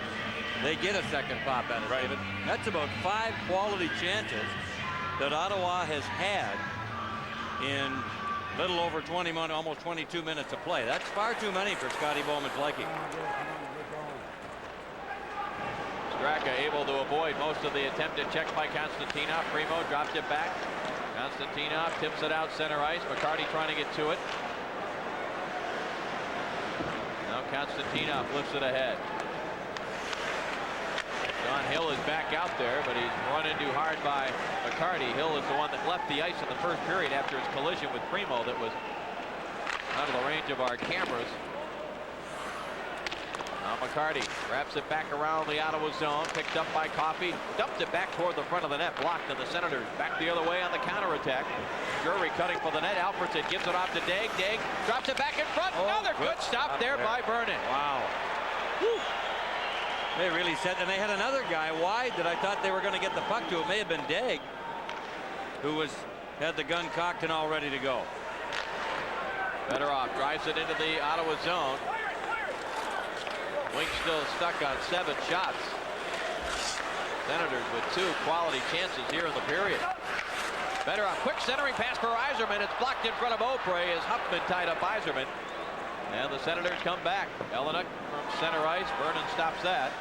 They get a second pop at it, David. That's about 5 quality chances that Ottawa has had in little over 20 minutes, almost 22 minutes of play. That's far too many for Scotty Bowman's liking. Straka able to avoid most of the attempted check by Konstantinov. Primo drops it back. Konstantinov tips it out center ice. McCarty trying to get to it. Now Konstantinov lifts it ahead. John Hill is back out there, but he's run into hard by McCarty. Hill is the one that left the ice in the first period after his collision with Primo that was out of the range of our cameras. Now McCarty wraps it back around the Ottawa zone, picked up by Coffey, dumped it back toward the front of the net, blocked, and the Senators back the other way on the counterattack. Drury cutting for the net. Alfredson gives it off to Daig. Daig drops it back in front. Another good stop there by Vernon. Wow. Woo. They really said, and they had another guy wide that I thought they were going to get the puck to. It may have been Daig, who had the gun cocked and all ready to go. Fedorov drives it into the Ottawa zone. Wink still stuck on 7 shots. Senators with 2 quality chances here in the period. Fedorov, quick centering pass for Yzerman. It's blocked in front of Beaupre as Huffman tied up Yzerman. And the Senators come back. Elenick from center ice. Vernon stops that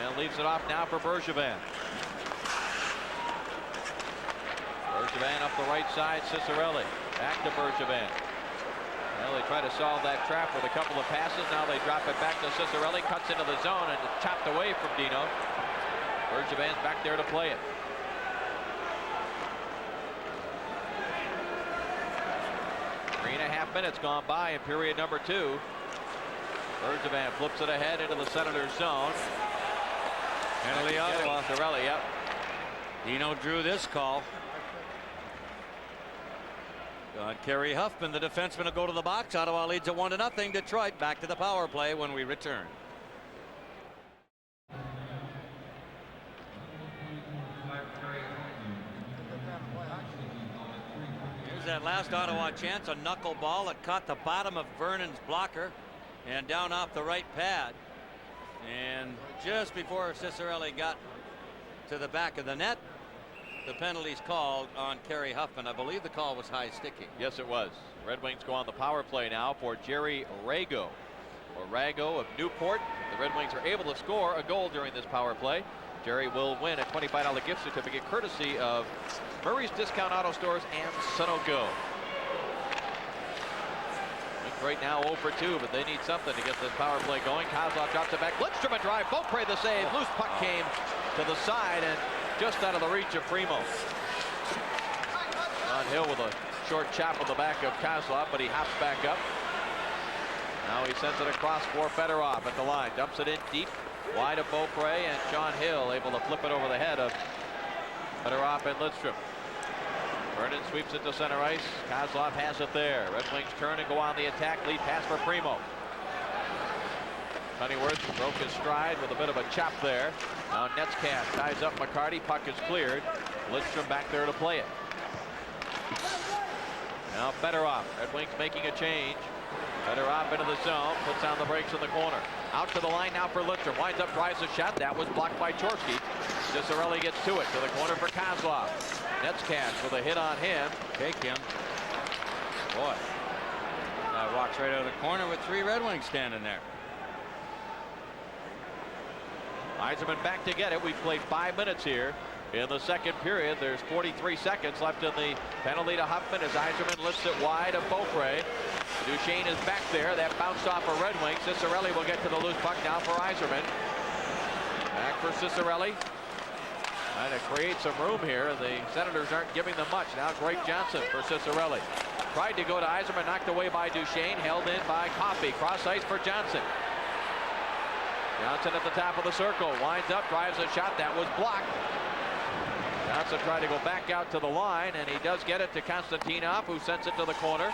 and leaves it off now for Bergevin. Bergevin up the right side. Ciccarelli back to Bergevin. Well, they try to solve that trap with a couple of passes. Now they drop it back to Ciccarelli. Cuts into the zone and it's chopped away from Dino. Bergevin's back there to play it. Three and a half minutes gone by in period number 2. Bergevin flips it ahead into the Senators zone. Penalty Ottawa. Ciccarelli, yep. Dino drew this call. Kerry Huffman, the defenseman, will go to the box. Ottawa leads it 1-0. Detroit back to the power play when we return. Here's that last Ottawa chance, a knuckleball that caught the bottom of Vernon's blocker and down off the right pad. And just before Ciccarelli got to the back of the net, the penalty's called on Kerry Huffman. I believe the call was high sticking. Yes, it was. Red Wings go on the power play now for Jerry Rago. Or Rago of Newport. The Red Wings are able to score a goal during this power play. Jerry will win a $25 gift certificate courtesy of Murray's Discount Auto Stores and Sunoco. Right now 0 for 2, but they need something to get this power play going. Kozlov drops it back. Lindstrom a drive. Beaupre the save. Loose puck came to the side and just out of the reach of Primo. On Hill with a short chop on the back of Kozlov, but he hops back up. Now he sends it across for Fedorov at the line. Dumps it in deep, wide of Beaupre, and John Hill able to flip it over the head of Fedorov and Lindstrom. Vernon sweeps it to center ice. Kozlov has it there. Red Wings turn and go on the attack. Lead pass for Primo. Honeyworth broke his stride with a bit of a chop there. Now Netzkat ties up McCarty. Puck is cleared. Lindstrom back there to play it. Now Fedorov. Red Wings making a change. Fedorov into the zone. Puts on the brakes in the corner. Out to the line now for Lindstrom. Winds up, drives a shot. That was blocked by Chorsky. Ciccarelli gets to it. To the corner for Kozlov. Netzkat with a hit on him. Take him. Boy. That rocks right out of the corner with 3 Red Wings standing there. Yzerman back to get it. We've played 5 minutes here in the second period. There's 43 seconds left in the penalty to Huffman as Yzerman lifts it wide of Beaupre. Duchesne is back there. That bounced off a Red Wing. Ciccarelli will get to the loose puck now for Yzerman. Back for Ciccarelli. Trying to create some room here. The Senators aren't giving them much. Now Greg Johnson for Ciccarelli. Tried to go to Yzerman, knocked away by Duchesne, held in by Coffey. Cross ice for Johnson. Johnson at the top of the circle, winds up, drives a shot that was blocked. Johnson tried to go back out to the line, and he does get it to Konstantinov, who sends it to the corner.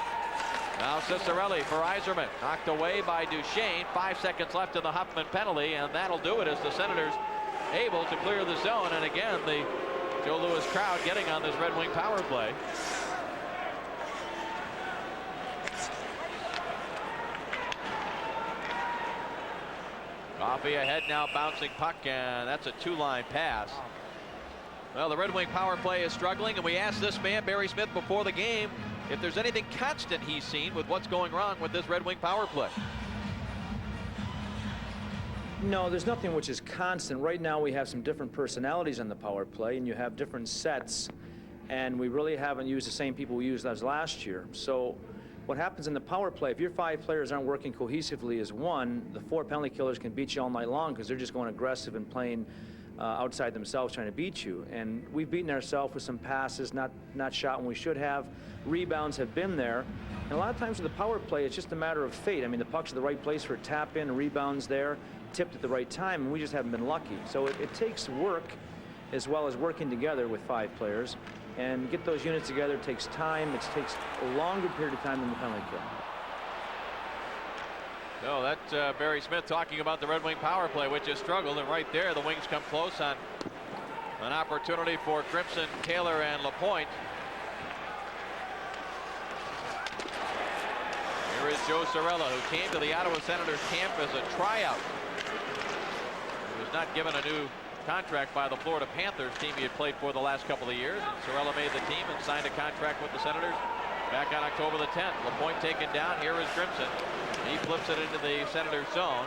Now Ciccarelli for Yzerman, knocked away by Duchesne. 5 seconds left in the Huffman penalty, and that'll do it as the Senators able to clear the zone. And again, the Joe Louis crowd getting on this Red Wing power play. Coffee ahead now, bouncing puck, and that's a two-line pass. Well, the Red Wing power play is struggling, and we asked this man, Barry Smith, before the game if there's anything constant he's seen with what's going wrong with this Red Wing power play. No, there's nothing which is constant. Right now we have some different personalities on the power play, and you have different sets, and we really haven't used the same people we used as last year. So what happens in the power play, if your 5 players aren't working cohesively as one, the 4 penalty killers can beat you all night long because they're just going aggressive and playing outside themselves trying to beat you. And we've beaten ourselves with some passes, not shot when we should have. Rebounds have been there. And a lot of times with the power play, it's just a matter of fate. I mean, the puck's at the right place for a tap in, rebounds there, tipped at the right time, and we just haven't been lucky. So it takes work as well as working together with 5 players. And get those units together takes time. It takes a longer period of time than the penalty kill. No, that's Barry Smith talking about the Red Wing power play, which has struggled. And right there, the Wings come close on an opportunity for Grimson, Taylor, and LaPointe. Here is Joe Cirella, who came to the Ottawa Senators camp as a tryout. He was not given a new contract by the Florida Panthers, team he had played for the last couple of years. And Cirella made the team and signed a contract with the Senators back on October the 10th. LaPointe taken down. Here is Grimson. He flips it into the Senators zone.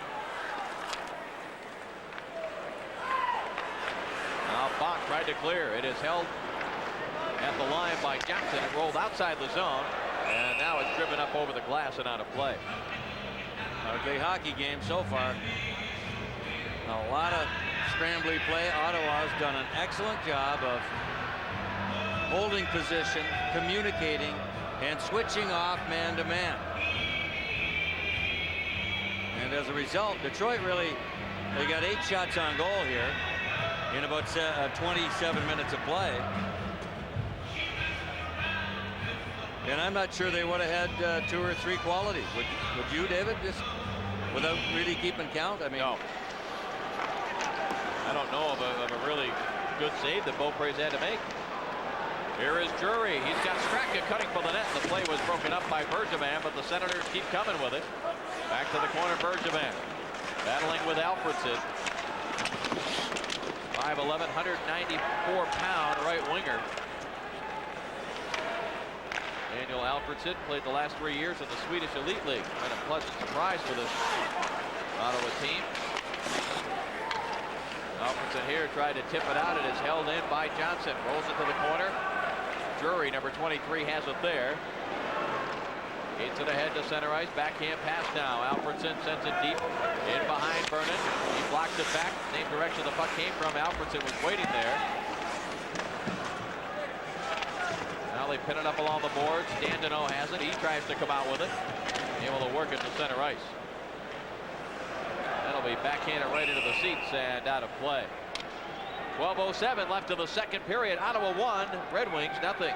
Now Bach tried to clear. It is held at the line by Johnson. It rolled outside the zone, and now it's driven up over the glass and out of play. Ugly hockey game so far. A lot of scrambly play. Ottawa's done an excellent job of holding position, communicating, and switching off man to man. And as a result, Detroit they got 8 shots on goal here in about 27 minutes of play. And I'm not sure they would have had 2 or 3 qualities. Would you, David, just without really keeping count? I mean, no. I don't know of a really good save that Beaupre's had to make. Here is Drury. He's got Straka cutting for the net. The play was broken up by Bergevin, but the Senators keep coming with it. Back to the corner, Bergevin. Battling with Alfredson. 5'11", 194-pound right winger. Daniel Alfredson played the last 3 years in the Swedish Elite League. Been a pleasant surprise for this Ottawa team. Alfredson here tried to tip it out. It is held in by Johnson. Rolls it to the corner. Drury, number 23, has it there. Gets it ahead to center ice. Backhand pass now. Alfredson sends it deep in behind Vernon. He blocks it back. Same direction the puck came from. Alfredson was waiting there. Now they pin it up along the boards. Dandino has it. He tries to come out with it. Able to work it to center ice. That'll be backhanded right into the seats and out of play. 12:07 left in the second period. Ottawa 1, Red Wings nothing.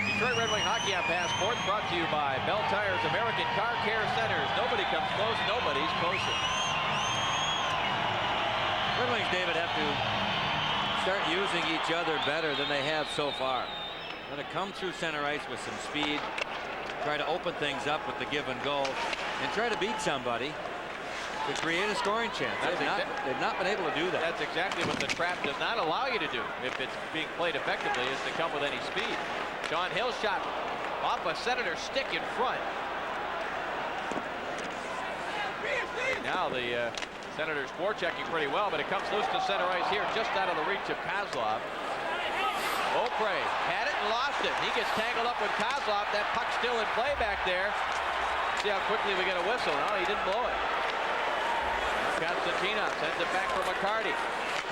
Detroit Red Wing Hockey on Passport brought to you by Bell Tire's American Car Care Centers. Nobody comes close, nobody's closer. Red Wings, David, have to start using each other better than they have so far. Going to come through center ice with some speed, try to open things up with the give and go, and try to beat somebody to create a scoring chance. They've not been able to do that. That's exactly what the trap does not allow you to do if it's being played effectively, is to come with any speed. Sean Hill shot off a Senator stick in front. Now the Senators forechecking pretty well, but it comes loose to center ice here, just out of the reach of Kozlov. Beaupre had it and lost it. He gets tangled up with Kozlov. That puck's still in play back there. See how quickly we get a whistle. No, he didn't blow it. Constantina sends it back for McCarty.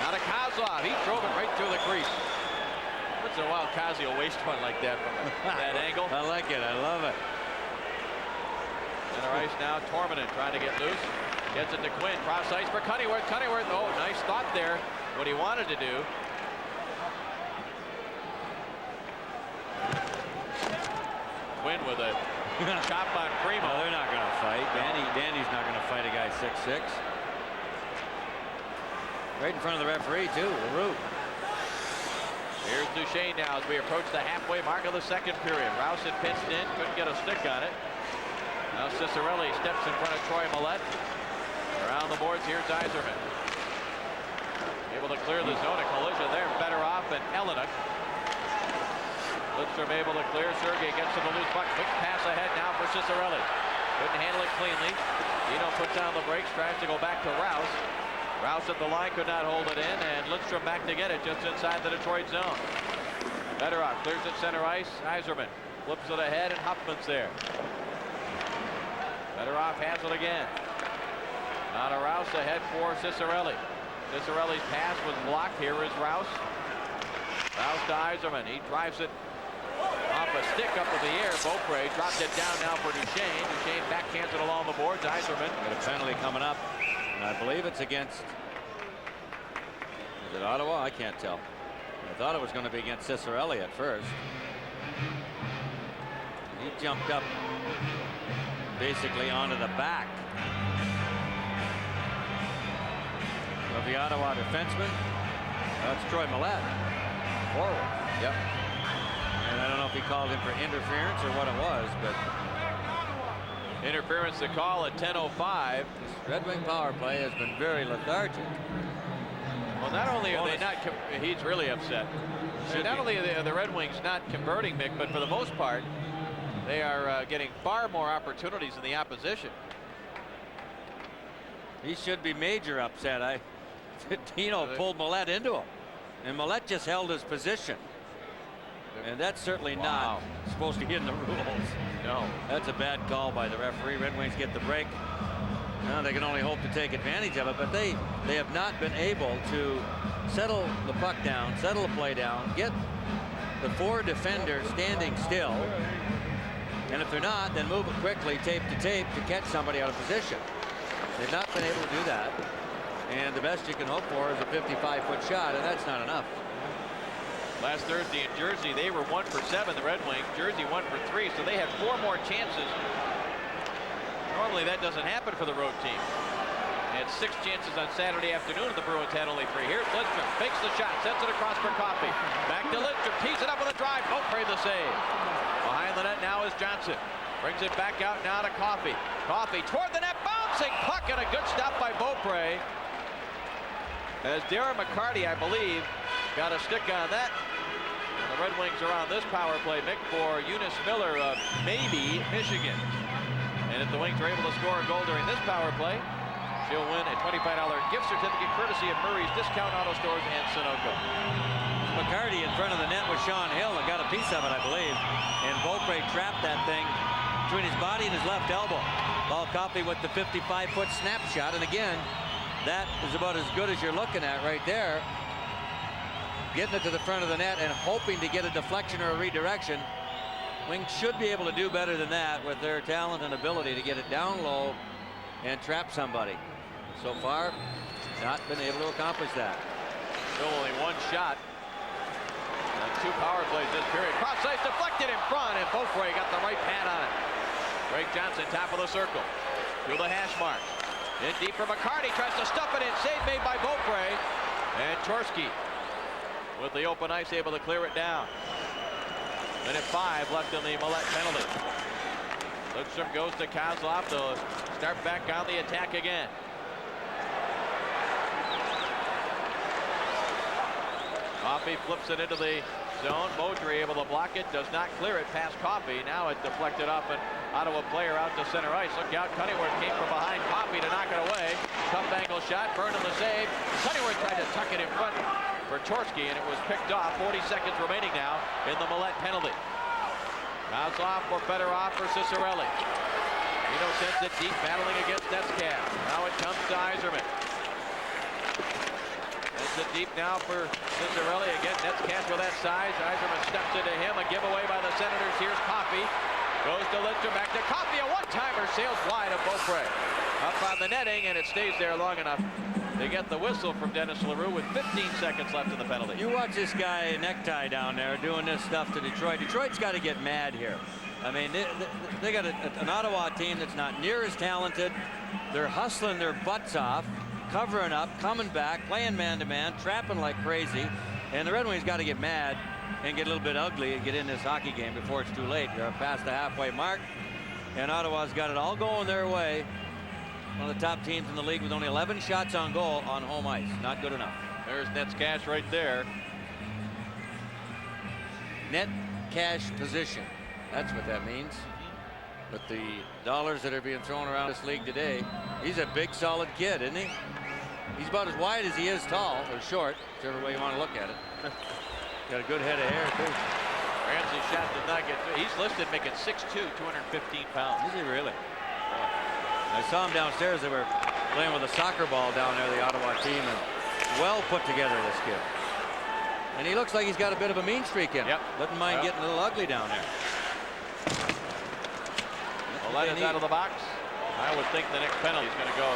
Now to Kozlov. He drove it right through the crease. Once in a while, Kazi will waste one like that from that angle. I like it. I love it. Center ice now. Torminen trying to get loose. Gets it to Quinn. Cross ice for Cunninworth. Cunninworth. Oh, nice thought there. What he wanted to do. Quinn with a chop on Primo. No, they're not going to fight. Danny's not going to fight a guy 6'6". Right in front of the referee, too, LaRue. Here's Duchesne now as we approach the halfway mark of the second period. Rouse had pinched in, couldn't get a stick on it. Now Cicerelli steps in front of Troy Millette. Around the boards, here's Yzerman. Able to clear the zone. A collision there. Better off and Elenick. Lidstrom able to clear. Sergei gets to the loose puck. Quick pass ahead now for Cicerelli. Couldn't handle it cleanly. Dino puts down the brakes, tries to go back to Rouse. Rouse at the line, could not hold it in, and Lidstrom back to get it just inside the Detroit zone. Fedorov clears it center ice. Yzerman flips it ahead, and Huffman's there. Fedorov has it again. Now to Rouse ahead for Cicerelli. Cicerelli's pass was blocked. Here is Rouse. Rouse to Yzerman. He drives it off a stick up in the air. Beaupre dropped it down now for Duchesne. Duchesne backhands it along the boards. Yzerman. Got a penalty coming up. And I believe it's against. Is it Ottawa? I can't tell. I thought it was going to be against Cicerelli at first. He jumped up basically onto the back of the Ottawa defenseman. That's Troy Millette. Forward. Yep. And I don't know if he called him for interference or what it was, but interference to call at 10:05. this Red Wing power play has been very lethargic. Well, not only are they not, he's really upset. Not only are the Red Wings not converting, Mick, but for the most part, they are getting far more opportunities than the opposition. He should be major upset. Dino pulled Millette into him, and Millette just held his position. And that's certainly not supposed to get in the rules. No. That's a bad call by the referee. Red Wings get the break. Now they can only hope to take advantage of it, but they have not been able to settle the puck down, settle the play down, get the four defenders standing still. And if they're not, then move it quickly, tape to tape, to catch somebody out of position. They've not been able to do that. And the best you can hope for is a 55-foot shot, and that's not enough. Last Thursday in Jersey, they were 1 for 7, the Red Wings. Jersey 1 for 3, so they had 4 more chances. Normally that doesn't happen for the road team. They had 6 chances on Saturday afternoon, and the Bruins had only 3. Here's Lidstrom, fakes the shot, sends it across for Coffey. Back to Lidstrom, tees it up with a drive. Beaupre the save. Behind the net now is Johnson. Brings it back out now to Coffey. Coffey toward the net, bouncing puck, and a good stop by Beaupre. As Darren McCarty, I believe, got a stick on that. And the Red Wings are on this power play, Mick, for Eunice Miller of maybe Michigan. And if the Wings are able to score a goal during this power play, she'll win a $25 gift certificate courtesy of Murray's Discount Auto Stores and Sunoco. McCarty in front of the net with Sean Hill and got a piece of it, I believe. And Beaupre trapped that thing between his body and his left elbow. Ball Coffey with the 55-foot snapshot. And again, that is about as good as you're looking at right there. Getting it to the front of the net and hoping to get a deflection or a redirection. Wings should be able to do better than that with their talent and ability to get it down low and trap somebody. So far, not been able to accomplish that. Still only 1 shot on 2 power plays this period. Cross ice deflected in front, and Beaupre got the right pad on it. Greg Johnson, top of the circle, through the hash marks. In deep for McCarty, tries to stuff it in. Save made by Beaupre, and Torski with the open ice able to clear it down. Minute 5 left in the Millette penalty. Lidstrom goes to Kozlov to start back on the attack again. Coffey flips it into the zone. Beaudry able to block it, does not clear it past Coffey. Now it deflected off an Ottawa player out to center ice. Look out, Cunningworth came from behind Coffey to knock it away. Tough angle shot, Burnham the save. Cunningworth tried to tuck it in front for Torski, and it was picked off. 40 seconds remaining now in the Millette penalty. Kozlov for Fedorov for Cicerelli. Dino sends it deep, battling against Netscap. Now it comes to Yzerman. Sends it deep now for Cicerelli. Again, Netscap with that size. Yzerman steps into him. A giveaway by the Senators. Here's Coffey. Goes to Lidstrom, back to Coffey. A one-timer sails wide of Beaupre. Up on the netting, and it stays there long enough to get the whistle from Dennis LaRue with 15 seconds left in the penalty. You watch this guy necktie down there doing this stuff to Detroit. Detroit's got to get mad here. I mean, they got an Ottawa team that's not near as talented. They're hustling their butts off, covering up, coming back, playing man-to-man, trapping like crazy. And the Red Wings got to get mad and get a little bit ugly and get in this hockey game before it's too late. They're past the halfway mark, and Ottawa's got it all going their way. One of the top teams in the league with only 11 shots on goal on home ice. Not good enough. There's Net's cash right there. Net cash position. That's what that means. With the dollars that are being thrown around this league today, he's a big, solid kid, isn't he? He's about as wide as he is tall, or short, whichever way you want to look at it. Got a good head of hair, too. Ramsey shot did not get through. He's listed making 6'2", 215 pounds. Is he really? I saw him downstairs. They were playing with a soccer ball down there, the Ottawa team, and well put together, this kid. And he looks like he's got a bit of a mean streak in him. Yep. Doesn't mind getting a little ugly down there. Well, that is out of the box. I would think the next penalty is going to go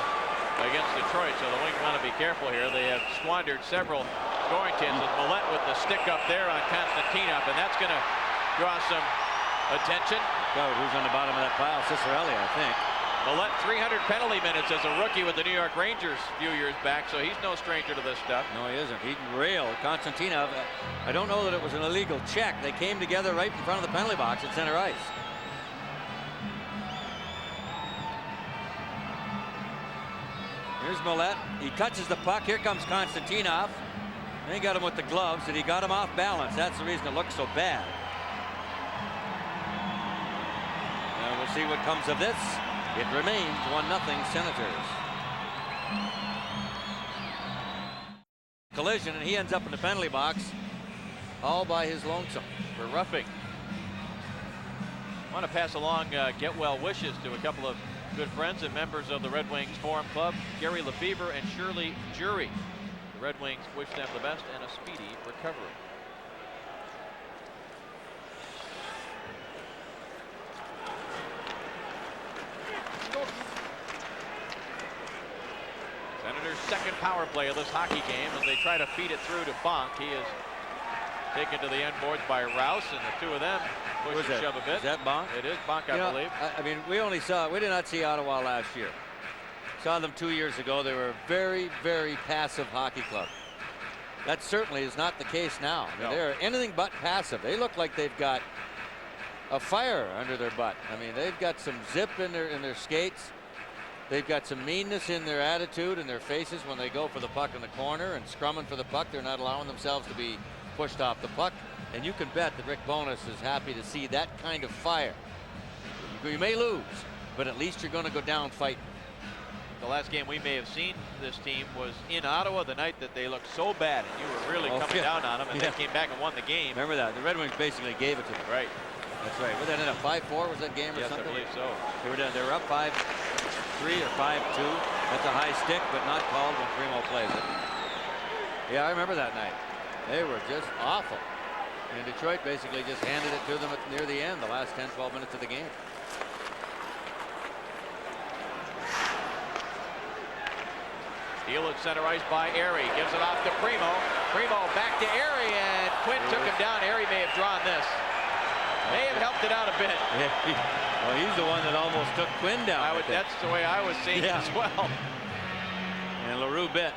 against Detroit, so the Wings want to be careful here. They have squandered several scoring chances. Millette with the stick up there on Konstantinov, and that's going to draw some attention. God, who's on the bottom of that pile? Cicerelli, I think. Millette 300 penalty minutes as a rookie with the New York Rangers a few years back, so he's no stranger to this stuff. No, he isn't. He railed Konstantinov. I don't know that it was an illegal check. They came together right in front of the penalty box at center ice. Here's Millette. He touches the puck. Here comes Konstantinov. And he got him with the gloves, and he got him off balance. That's the reason it looks so bad. Now we'll see what comes of this. It remains 1-0 Senators. Collision, and he ends up in the penalty box all by his lonesome. For roughing. I want to pass along get well wishes to a couple of good friends and members of the Red Wings Forum Club, Gary Lefevre and Shirley Jury. The Red Wings wish them the best and a speedy recovery. Senators' second power play of this hockey game as they try to feed it through to Bonk. He is taken to the end boards by Rouse, and the two of them push and shove a bit. Is that Bonk? It is Bonk, I believe. I mean, we did not see Ottawa last year. Saw them 2 years ago. They were a very, very passive hockey club. That certainly is not the case now. I mean, they're anything but passive. They look like they've got a fire under their butt. I mean, they've got some zip in their skates. They've got some meanness in their attitude and their faces when they go for the puck in the corner and scrumming for the puck. They're not allowing themselves to be pushed off the puck. And you can bet that Rick Bowness is happy to see that kind of fire. You may lose, but at least you're going to go down fighting. The last game we may have seen this team was in Ottawa the night that they looked so bad, and you were really coming down on them, and they came back and won the game. Remember that? The Red Wings basically gave it to them. Right. That's right. Was that in a 5-4? Was that game or something? Yes, I believe so. They were up 5-3 or 5-2. That's a high stick, but not called when Primo plays it. Yeah, I remember that night. They were just awful. And Detroit basically just handed it to them near the end, the last 10, 12 minutes of the game. Steal at center ice by Airy. Gives it off to Primo. Primo back to Airy, and Quinn took him down. Airy may have drawn this. May have helped it out a bit. Well, he's the one that almost took Quinn down. That's the way I was seeing it as well. And LaRue bit.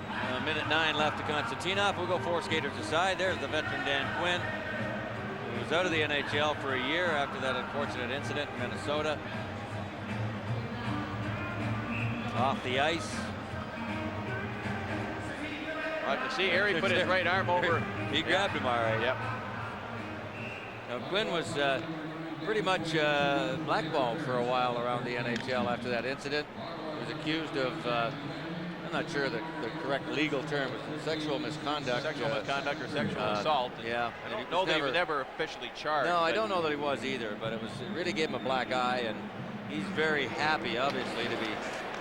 A minute 9 left to Konstantinov. We'll go 4 skaters aside. There's the veteran Dan Quinn, who was out of the NHL for a year after that unfortunate incident in Minnesota. Off the ice. I can see Airy put his right arm over. He grabbed him all right. Yep. Now, Quinn was pretty much blackballed for a while around the NHL after that incident. He was accused of, I'm not sure the correct legal term, is sexual misconduct. Sexual misconduct or sexual assault. Yeah. I don't know that he was never officially charged. No, I don't know that he was either, but it really gave him a black eye, and he's very happy, obviously, to be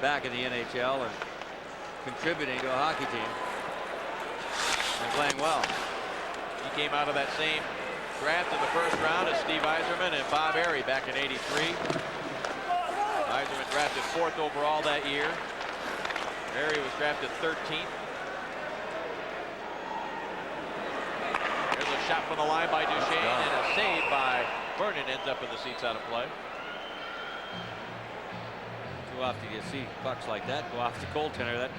back in the NHL and contributing to a hockey team and playing well. He came out of that same draft in the first round as Steve Yzerman and Bob Airy back in '83. Yzerman drafted 4th overall that year. Airy was drafted 13th. There's a shot from the line by Duchesne, and a save by Vernon ends up in the seats out of play. Too often you see pucks like that go off the goaltender. That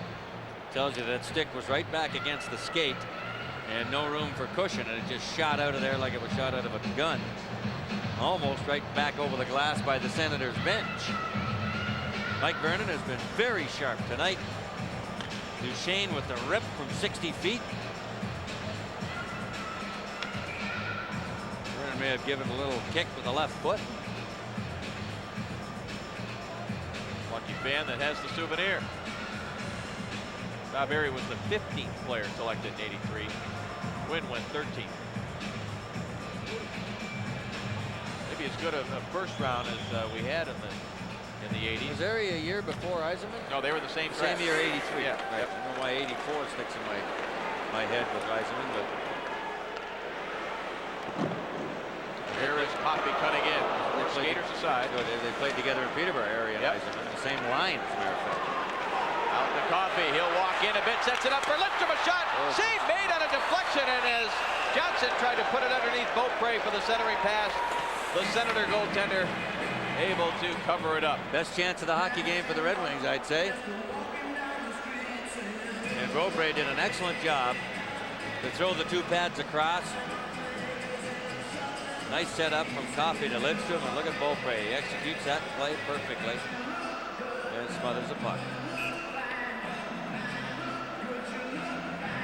tells you that stick was right back against the skate and no room for cushion, and it just shot out of there like it was shot out of a gun. Almost right back over the glass by the Senators bench. Mike Vernon has been very sharp tonight. Duchesne with the rip from 60 feet. Vernon may have given a little kick with the left foot. Lucky fan that has the souvenir. Bob Berry was the 15th player selected in '83. Quinn went 13th. Maybe as good a first round as we had in the '80s. Was there a year before Eisenman? No, they were the same draft. Same year, '83. Yeah. Right. I don't know why '84 sticks in my head with Eisenman, but here is Coffey cutting in. Four skaters aside. Good. They played together in Peterborough area. Yep. Eisenman, the same line as a matter of fact. Out to Coffey. He'll walk in a bit, sets it up for Lindstrom, a shot. Oh. Save made on a deflection, and as Johnson tried to put it underneath Beaupre for the centering pass, the Senator goaltender able to cover it up. Best chance of the hockey game for the Red Wings, I'd say. And Beaupre did an excellent job to throw the two pads across. Nice setup from Coffey to Lindstrom, and look at Beaupre. He executes that play perfectly and smothers the puck.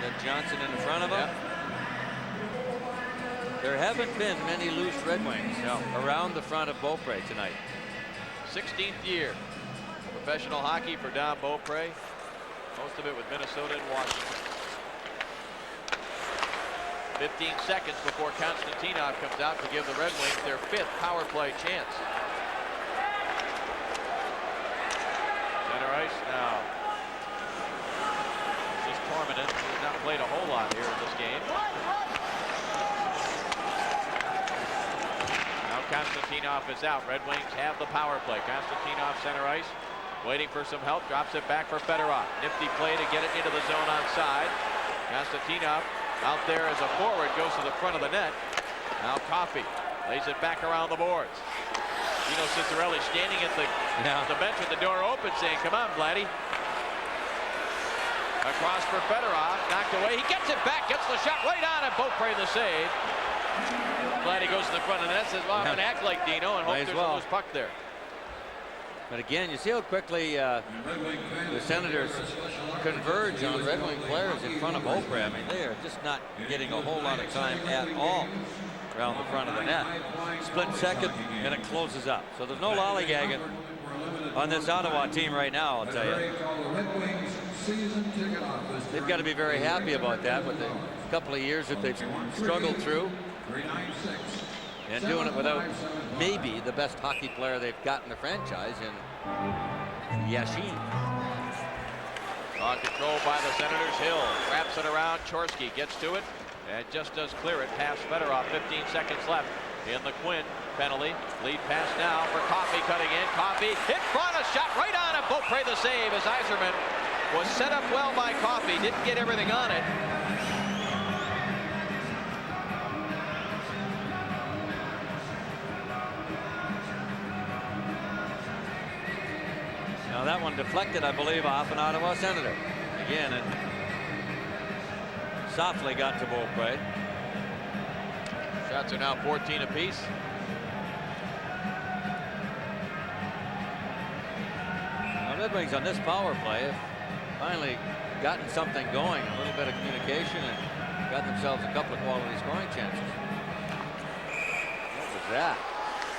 Got Johnson in front of him. Yep. There haven't been many loose Red Wings around the front of Beaupre tonight. 16th year professional hockey for Don Beaupre. Most of it with Minnesota and Washington. 15 seconds before Konstantinov comes out to give the Red Wings their 5th power play chance. Center ice now. This is Torminen, who has not played a whole lot here in this game. Now Konstantinov is out. Red Wings have the power play. Konstantinov center ice, waiting for some help, drops it back for Fedorov. Nifty play to get it into the zone on side. Konstantinov out there as a forward, goes to the front of the net. Now Coffey lays it back around the boards. Dino Ciccarelli standing at the bench with the door open, saying, "Come on, Vladdy." Across for Fedorov, knocked away. He gets it back, gets the shot right on it. Beaupre the save. Vladdy goes to the front of the net, says, "Well, I'm going to act like Dino and hope there's a loose puck there." But again, you see how quickly the Senators converge on Red Wing players in front of Beaupre. I mean, they are just not getting a whole lot of time at all around the front of the net. Split second, and it closes up. So there's no lollygagging on this Ottawa team right now, I'll tell you. They've got to be very happy about that with the couple of years that they've struggled through. And doing it without maybe the best hockey player they've got in the franchise in Yashin. On control by the Senators. Hill wraps it around. Chorsky gets to it and just does clear it past Fedorov. 15 seconds left in the Quinn penalty. Lead pass now for Coffey cutting in. Coffey in front, a shot right on it. Beaupre the save as Yzerman was set up well by Coffey. Didn't get everything on it. Now that one deflected, I believe, off an Ottawa Senator. Again, it softly got to Beaupre. Shots are now 14 apiece. Now Red Wings on this power play have finally gotten something going, a little bit of communication, and got themselves a couple of quality scoring chances. What was that?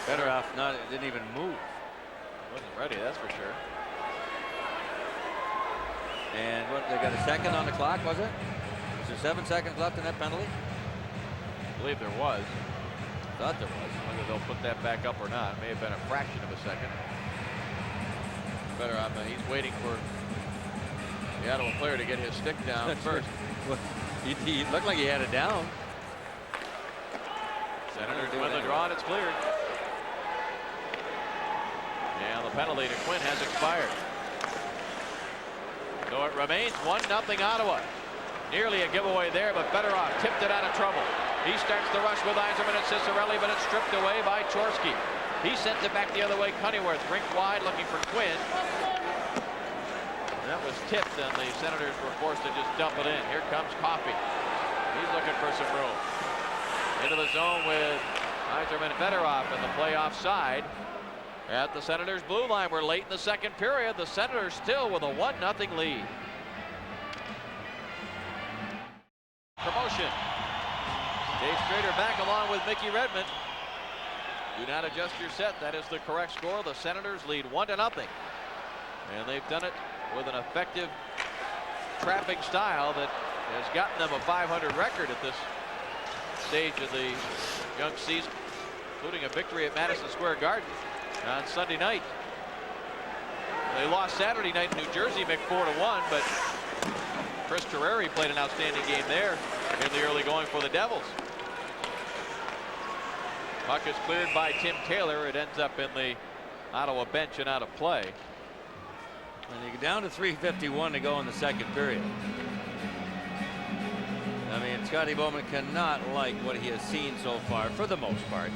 Fedorov didn't even move. Wasn't ready, that's for sure. And what, they got a second on the clock, was it? Was there 7 seconds left in that penalty? I believe there was. Thought there was. Whether they'll put that back up or not, it may have been a fraction of a second. Fedorov, he's waiting for the Ottawa player to get his stick down first. Well, he looked like he had it down. Senators win the draw and it's cleared. Now the penalty to Quinn has expired. So it remains 1-0 Ottawa. Nearly a giveaway there, but Fedorov tipped it out of trouble. He starts the rush with Yzerman and Cicerelli, but it's stripped away by Chorsky. He sends it back the other way. Cunneyworth rink wide looking for Quinn. That was tipped, and the Senators were forced to just dump it in. Here comes Coffey. He's looking for some room. Into the zone with Yzerman Fedorov in the playoff side. At the Senators' blue line, we're late in the second period. The Senators still with a 1-0 lead. Promotion. Dave Strader back along with Mickey Redmond. Do not adjust your set. That is the correct score. The Senators lead 1-0. And they've done it with an effective trapping style that has gotten them a .500 record at this stage of the young season, including a victory at Madison Square Garden on Sunday night. They lost Saturday night in New Jersey, Mick, 4-1, but Chris Terreri played an outstanding game there in the early going for the Devils. Puck is cleared by Tim Taylor. It ends up in the Ottawa bench and out of play. And you get down to 3:51 to go in the second period. I mean, Scotty Bowman cannot like what he has seen so far, for the most part.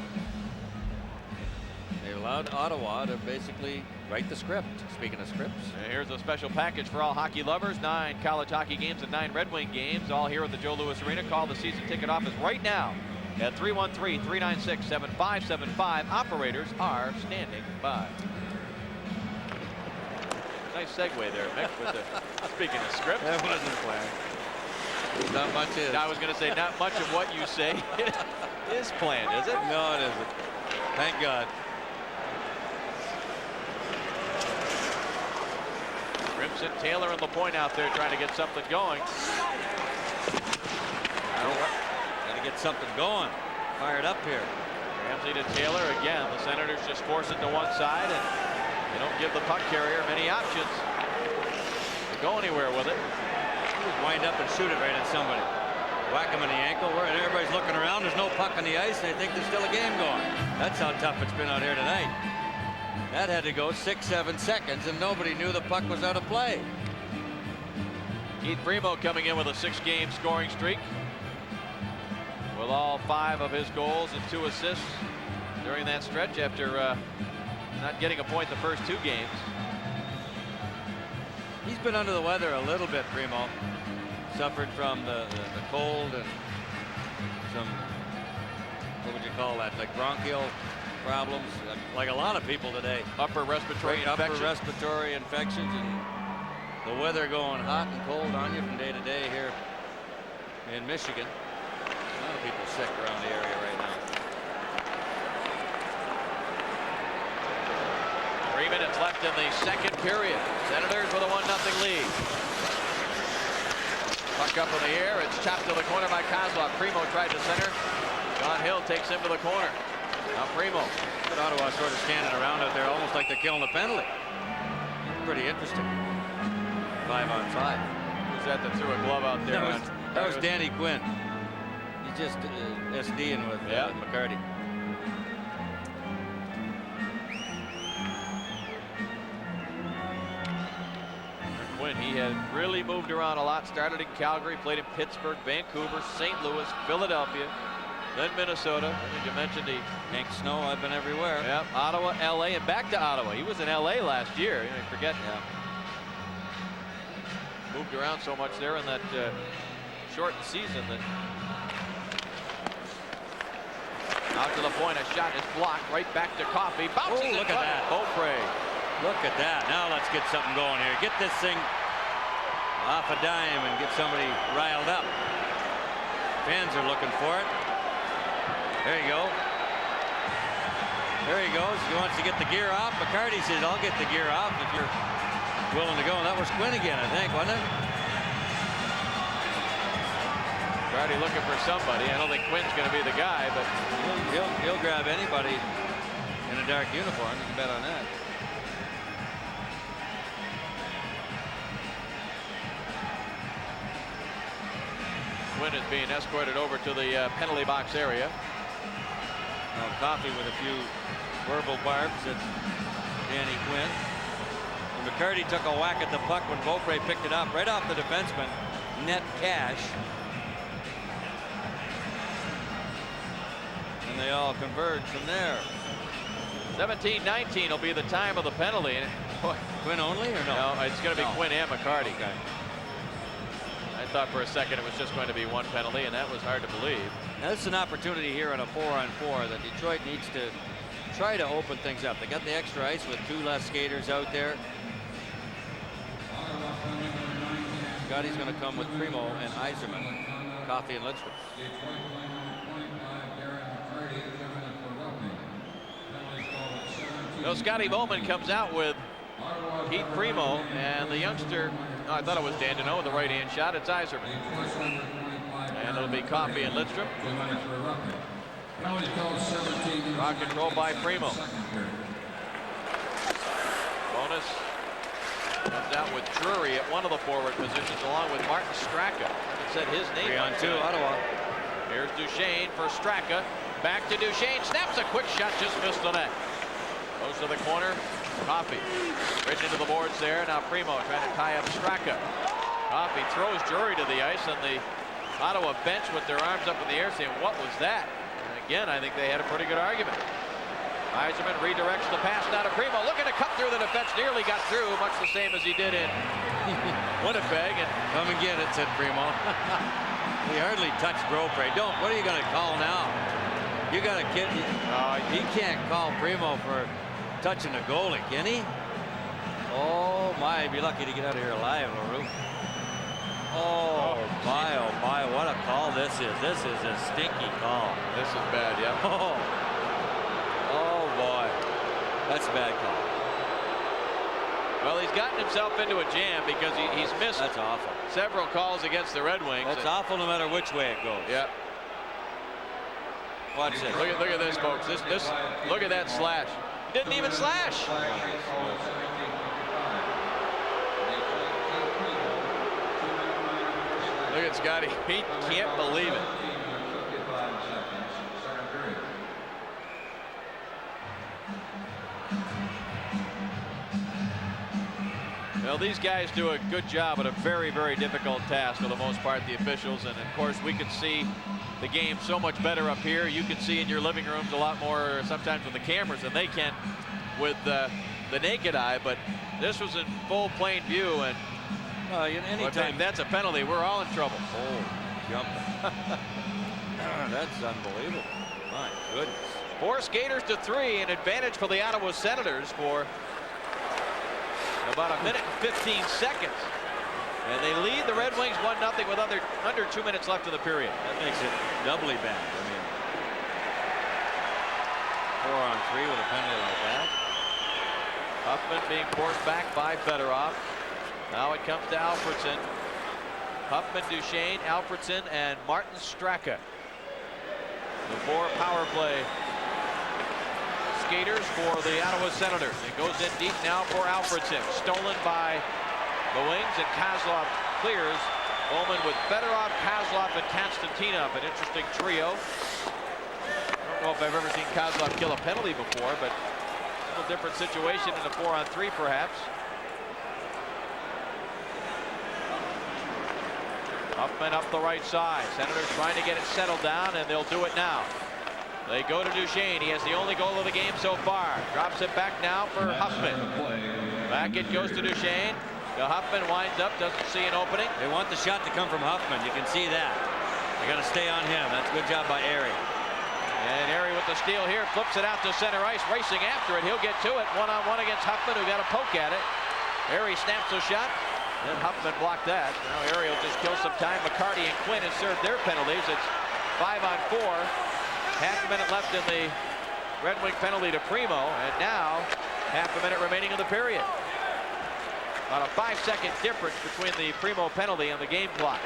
They allowed Ottawa to basically write the script. Speaking of scripts. And here's a special package for all hockey lovers. 9 college hockey games and 9 Red Wing games, all here at the Joe Louis Arena. Call the season ticket office right now at 313-396-7575. Operators are standing by. Nice segue there, Mick, with the speaking of script. That wasn't planned. Not much is. I was going to say not much of what you say is planned, is it? No, it isn't. Thank God. Grimson, Taylor, and LaPointe out there trying to get something going. Got to get something going. Fired up here. Ramsey to Taylor again. The Senators just force it to one side, and they don't give the puck carrier many options to go anywhere with it. Wind up and shoot it right at somebody. Whack him in the ankle. And everybody's looking around. There's no puck on the ice, and they think there's still a game going. That's how tough it's been out here tonight. That had to go 6-7 seconds, and nobody knew the puck was out of play. Keith Primo coming in with a 6-game scoring streak, with all 5 of his goals and 2 assists during that stretch after not getting a point the first 2 games. He's been under the weather a little bit, Primo. Suffered from the cold and some, what would you call that, like bronchial problems, like a lot of people today. Upper respiratory infections, and the weather going hot and cold on you from day to day here in Michigan. A lot of people sick around the area right now. 3 minutes left in the second period. Senators with a 1-0 lead. Puck up in the air. It's chopped to the corner by Kozlov. Primo tried to center. John Hill takes him to the corner. Now Primo. But Ottawa sort of standing around out there almost like they're killing a penalty. Pretty interesting. 5-on-5. Who's that threw a glove out there? That was Danny Quinn. He's just SDing with McCarty. Quinn, he had really moved around a lot. Started in Calgary, played in Pittsburgh, Vancouver, St. Louis, Philadelphia, then Minnesota. I think you mentioned Hank Snow. I've been everywhere. Yep, Ottawa, LA, and back to Ottawa. He was in LA last year. You forget. Yeah. Moved around so much there in that shortened season that. Out to the point, a shot is blocked. Right back to Coffey. Bounces. Look at that. Beaupre. Look at that. Now let's get something going here. Get this thing off a dime and get somebody riled up. Fans are looking for it. There you go. There he goes. He wants to get the gear off. McCarty says, I'll get the gear off if you're willing to go. And that was Quinn again, I think, wasn't it? Already looking for somebody. I don't think Quinn's going to be the guy, but he'll grab anybody in a dark uniform. You can bet on that. Quinn is being escorted over to the penalty box area. Now Coffey with a few verbal barbs at Danny Quinn. And McCarty took a whack at the puck when Beaupre picked it up right off the defenseman. Net cash. And they all converge from there. 17-19 will be the time of the penalty. And boy, Quinn only or no? no, it's going to be Quinn and McCarty. Okay. I thought for a second it was just going to be one penalty, and that was hard to believe. Now, this is an opportunity here on a 4-on-4 that Detroit needs to try to open things up. They got the extra ice with 2 less skaters out there. Scotty's going to come with Primo and Yzerman, Coffey and Lidstrom. So Scotty Bowman comes out with Keith Primo and the youngster. I thought it was Dandino with the right-hand shot. It's Yzerman. And it'll be Coffey and Lidstrom. Rock control by Primo. Bonus comes out with Drury at one of the forward positions along with Martin Straka. It said his name. 3-on-2 Ottawa. Here's Duchesne for Straka. Back to Duchesne. Snaps a quick shot. Just missed the net. Goes to the corner. Coffey right into the boards there. Now Primo trying to tie up Straka. Coffey throws Drury to the ice, and the Ottawa bench with their arms up in the air saying, what was that? And again, I think they had a pretty good argument. Yzerman redirects the pass now to Primo, looking to cut through the defense. Nearly got through, much the same as he did in Winnipeg. And come and get it, said Primo. He hardly touched Beaupre. Don't. What are you going to call now? You got a kid. He can't call Primo for touching a goalie, can he? Oh my, be lucky to get out of here alive, LaRue. Oh my, what a call this is. This is a stinky call. This is bad, yeah. Oh boy, that's a bad call. Well, he's gotten himself into a jam because he's missed That's awful. several calls against the Red Wings. That's awful no matter which way it goes. Yeah. Watch this. Look at this, folks. This look at that slash. Didn't even slash. Look at Scotty. He can't believe it. Well, these guys do a good job at a very, very difficult task for the most part, the officials. And of course, we can see the game so much better up here. You can see in your living rooms a lot more sometimes with the cameras than they can with the naked eye. But this was in full plain view, and anytime that's a penalty, we're all in trouble. Oh, jump. That's unbelievable. My goodness. 4 skaters to 3, an advantage for the Ottawa Senators for about 1 minute and 15 seconds. And they lead the Red Wings 1-0 with under 2 minutes left in the period. That makes it doubly bad. I mean, 4-on-3 with a penalty like that. Huffman being forced back by Fedorov. Now it comes to Alfredsson. Huffman, Duchesne, Alfredsson, and Martin Straka. The 4 power play skaters for the Ottawa Senators. It goes in deep now for Alfredsson. Stolen by the wings, and Kozlov clears. Bowman with Fedorov, Kozlov, and Konstantinov. An interesting trio. I don't know if I've ever seen Kozlov kill a penalty before, but a little different situation in a 4-on-3 perhaps. Huffman up the right side. Senators trying to get it settled down, and they'll do it now. They go to Duchesne. He has the only goal of the game so far. Drops it back now for Huffman. Back it goes to Duchesne. Huffman winds up, doesn't see an opening. They want the shot to come from Huffman. You can see that. They got to stay on him. That's a good job by Airy. And Airy with the steal here, flips it out to center ice, racing after it. He'll get to it. 1-on-1 against Huffman, who got a poke at it. Airy snaps the shot. Then Huffman blocked that. Now Airy will just kill some time. McCarty and Quinn have served their penalties. It's 5-on-4. Half a minute left in the Red Wing penalty to Primo, and now half a minute remaining in the period. About a 5-second difference between the Primo penalty and the game clock.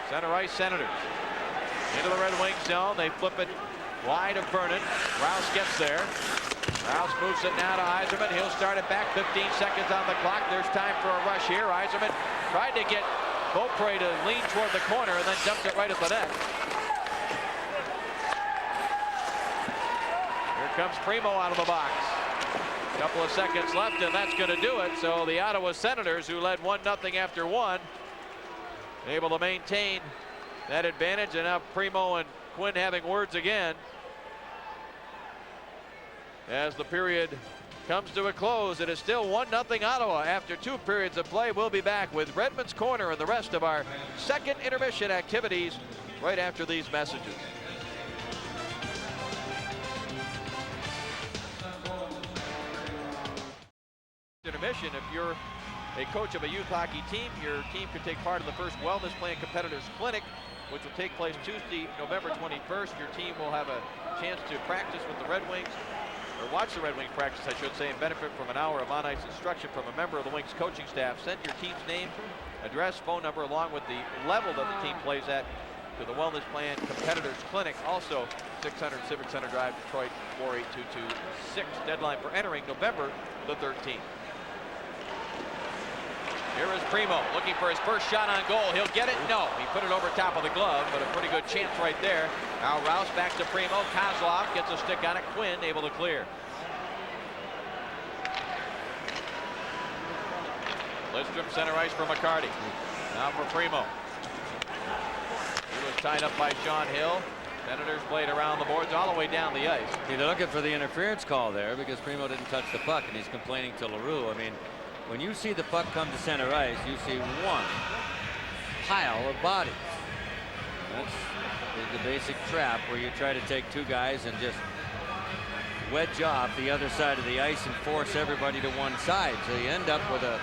Center ice Senators. Into the Red Wing zone. They flip it wide of Vernon. Rouse gets there. Rouse moves it now to Yzerman. He'll start it back. 15 seconds on the clock. There's time for a rush here. Yzerman tried to get Beaupre to lean toward the corner and then dumped it right at the net. Here comes Primo out of the box. A couple of seconds left, and that's going to do it. So the Ottawa Senators, who led 1-0 after 1, able to maintain that advantage. And now Primo and Quinn having words again. as the period comes to a close. It is still 1-0 Ottawa after 2 periods of play. We'll be back with Redmond's Corner and the rest of our second intermission activities right after these messages. Intermission. If you're a coach of a youth hockey team, your team could take part in the first Wellness Plan Competitors Clinic, which will take place Tuesday, November 21st. Your team will have a chance to practice with the Red Wings, or watch the Red Wings practice, I should say, and benefit from an hour of on-ice instruction from a member of the Wings coaching staff. Send your team's name, address, phone number, along with the level that the team plays at to the Wellness Plan Competitors Clinic. Also, 600 Civic Center Drive, Detroit, 48226. Deadline for entering November the 13th. Here is Primo looking for his first shot on goal. He'll get it. No, he put it over top of the glove, but a pretty good chance right there. Now Rouse back to Primo. Kozlov gets a stick on it. Quinn able to clear. Lidstrom center ice for McCarty. Now for Primo. He was tied up by Sean Hill. Senators played around the boards all the way down the ice. They're looking for the interference call there because Primo didn't touch the puck, and he's complaining to LaRue. I mean, when you see the puck come to center ice, you see one pile of bodies. That's the basic trap where you try to take 2 guys and just wedge off the other side of the ice and force everybody to one side. So you end up with an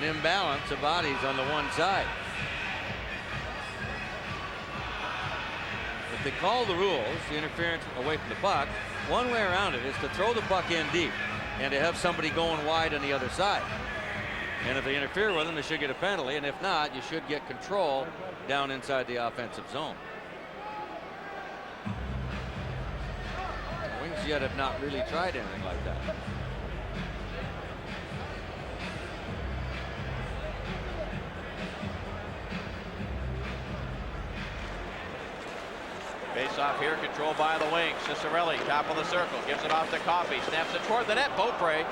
imbalance of bodies on the one side. If they call the rules, the interference away from the puck, one way around it is to throw the puck in deep and to have somebody going wide on the other side. And if they interfere with them, they should get a penalty, and if not, you should get control down inside the offensive zone. The Wings yet have not really tried anything like that. Face off here, controlled by the Wings. Ciccarelli, top of the circle, gives it off to Coffey, snaps it toward the net. Beaupre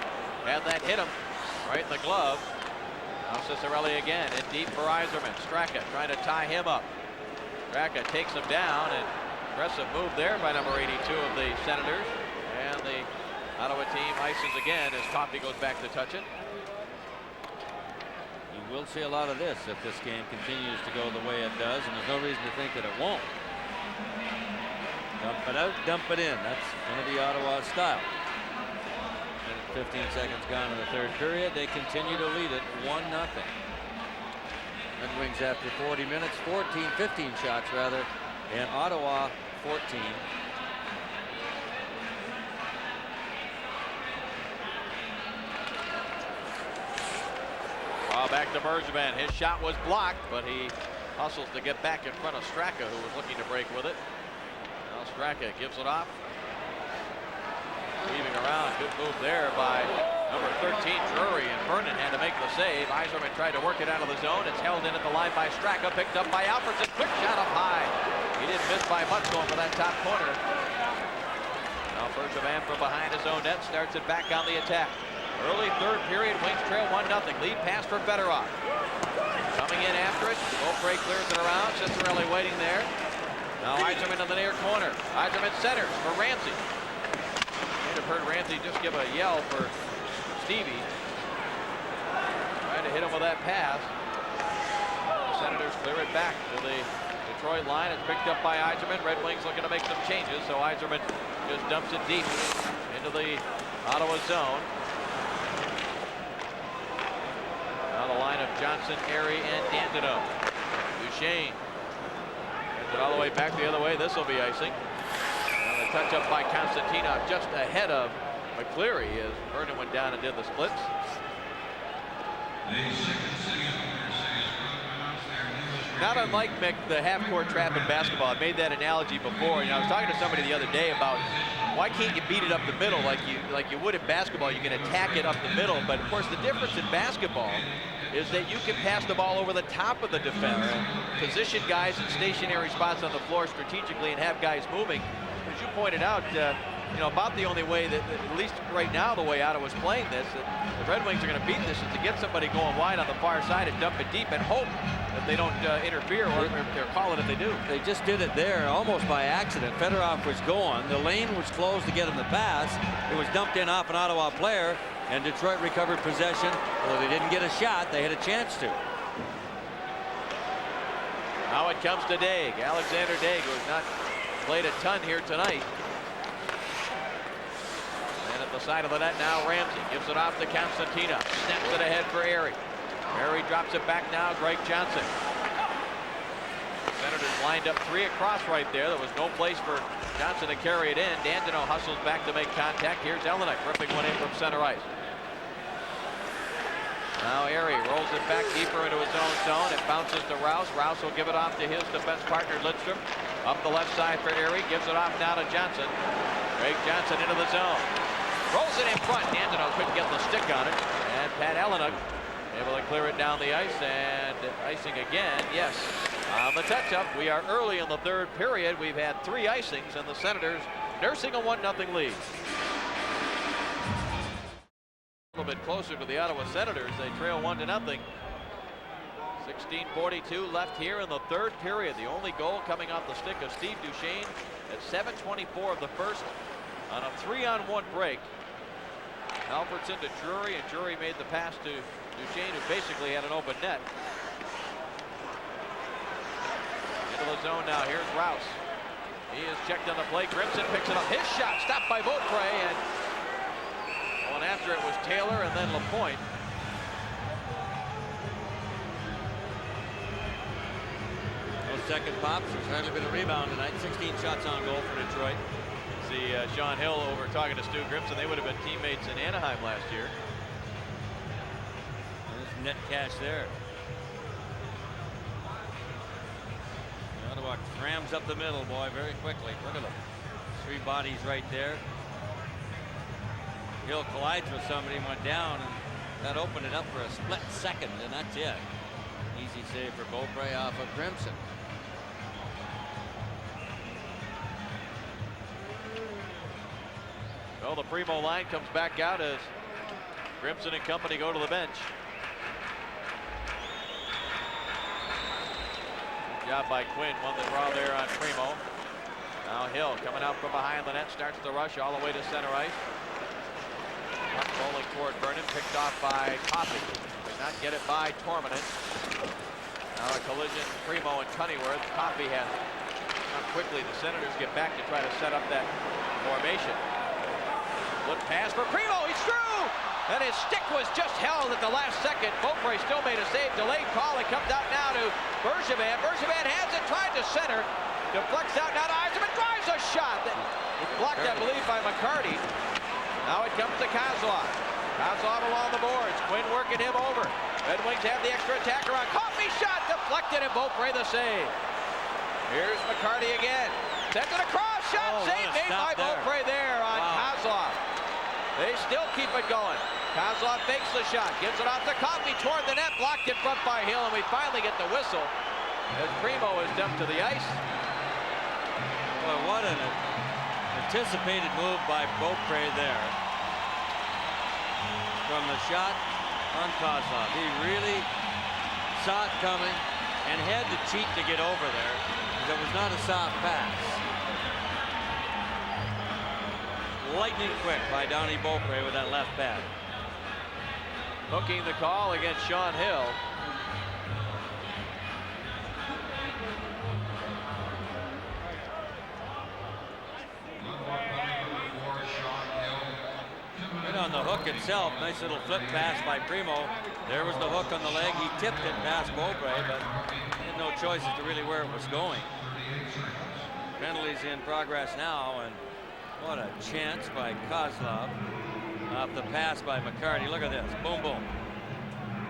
had that hit him right in the glove. Now Ciccarelli again, in deep for Yzerman. Straka trying to tie him up. Straka takes him down, and aggressive move there by number 82 of the Senators. And the Ottawa team ices again as Coffey goes back to touch it. You will see a lot of this if this game continues to go the way it does, and there's no reason to think that it won't. Dump it out, dump it in. That's going to be Ottawa's style. 15 seconds gone in the 3rd period. They continue to lead it 1-0. Red Wings after 40 minutes, 15 shots rather, and Ottawa 14. Back to Bergevin. His shot was blocked, but he hustles to get back in front of Straka, who was looking to break with it. Now Straka gives it off. Weaving around. Good move there by number 13, Drury, and Vernon had to make the save. Yzerman tried to work it out of the zone. It's held in at the line by Straka, picked up by Alfredson. Quick shot up high. He didn't miss by much going for that top corner. Now Bergevin from behind his own net starts it back on the attack. Early 3rd period, Wings trail 1-0. Lead pass for Fedorov. Coming in after it. Beaupre clears it around. Ciccarelli waiting there. Now Yzerman in the near corner. Yzerman centers for Ramsey. You'd have heard Ramsey just give a yell for Stevie. Trying to hit him with that pass. The Senators clear it back to the Detroit line. It's picked up by Yzerman. Red Wings looking to make some changes, so Yzerman just dumps it deep into the Ottawa zone. Now the line of Johnson, Airy, and Dandeneau. Duchesne gets it all the way back the other way. This will be icing. And the touch up by Konstantinov just ahead of McCleary as Vernon went down and did the splits. Not unlike Mick, the half-court trap in basketball. I made that analogy before. I was talking to somebody the other day about why can't you beat it up the middle like you would in basketball? You can attack it up the middle, but of course the difference in basketball is that you can pass the ball over the top of the defense, position guys in stationary spots on the floor strategically, and have guys moving. As you pointed out, about the only way that, at least right now, the way Ottawa's playing this, that the Red Wings are going to beat this is to get somebody going wide on the far side and dump it deep and hope that they don't interfere, or they're calling if they do. They just did it there almost by accident. Fedorov was going. The lane was closed to get him the pass. It was dumped in off an Ottawa player, and Detroit recovered possession. Well, they didn't get a shot. They had a chance to. Now it comes to Daig. Alexander Daig, who has not played a ton here tonight. And at the side of the net now, Ramsey gives it off to Constantina. Snaps it ahead for Erie. Erie drops it back now. Greg Johnson. Senators lined up 3 across right there. There was no place for Johnson to carry it in. Dandino hustles back to make contact. Here's Elenick ripping one in from center ice. Now Erie rolls it back deeper into his own zone. It bounces to Rouse. Rouse will give it off to his defense partner Lidstrom. Up the left side for Erie. Gives it off now to Johnson. Greg Johnson into the zone. Rolls it in front. Dandino couldn't get the stick on it. And Pat Elenick able to clear it down the ice, and icing again. Yes, on the touch-up. We are early in the third period. We've had 3 icings, and the Senators nursing a 1-0 lead. A little bit closer to the Ottawa Senators. They trail 1-0. 16:42 left here in the third period. The only goal coming off the stick of Steve Duchesne at 7:24 of the first on a 3-on-1 break. Alfredson to Drury, and Drury made the pass to Duchesne, who basically had an open net. Into the zone now. Here's Rouse. He is checked on the play. Grimson picks it up. His shot stopped by Beaupre, and going after it was Taylor and then Lapointe. Those second pops. There's hardly been a rebound tonight. 16 shots on goal for Detroit. See Sean Hill over talking to Stu Grimson. They would have been teammates in Anaheim last year. There's net cash there. Ottawa crams up the middle, boy, very quickly. Look at them. 3 bodies right there. Hill collides with somebody, went down, and that opened it up for a split second, and that's it. Easy save for Beaupre off of Grimson. Well, the Primo line comes back out as Grimson and company go to the bench. Good job by Quinn, won the draw there on Primo. Now Hill coming out from behind the net, starts the rush all the way to center ice. Puck rolling toward Vernon, picked off by Coffey. Did not get it by Torminen. Now a collision, Primo and Cunnyworth. Coffey has how quickly the Senators get back to try to set up that formation. Good pass for Primo, he's through! And his stick was just held at the last second. Beaupre still made a save, delayed call. It comes out now to Bergevin. Bergevin has it, tried to center. Deflects out now to Yzerman, drives a shot. That was blocked, I believe, by McCarty. Now it comes to Kozlov. Kozlov along the boards. Quinn working him over. Red Wings have the extra attacker on. Coffey shot deflected, and Beaupre the save. Here's McCarty again. Sends it across. Shot save made by Beaupre there on Kozlov. They still keep it going. Kozlov fakes the shot, gives it off to Coffey toward the net, blocked in front by Hill, and we finally get the whistle as Primo is dumped to the ice. Boy, what an anticipated move by Beaupre there. From the shot on Kozlov. He really saw it coming and had to cheat to get over there. It was not a soft pass. Lightning quick by Donnie Beaupre with that left pad. Hooking the call against Sean Hill. Right on the hook itself, nice little flip pass by Primo. There was the hook on the leg. He tipped it past Beaupre, but he had no choice as to really where it was going. Penalties in progress now, and what a chance by Kozlov off the pass by McCarty. Look at this, boom, boom.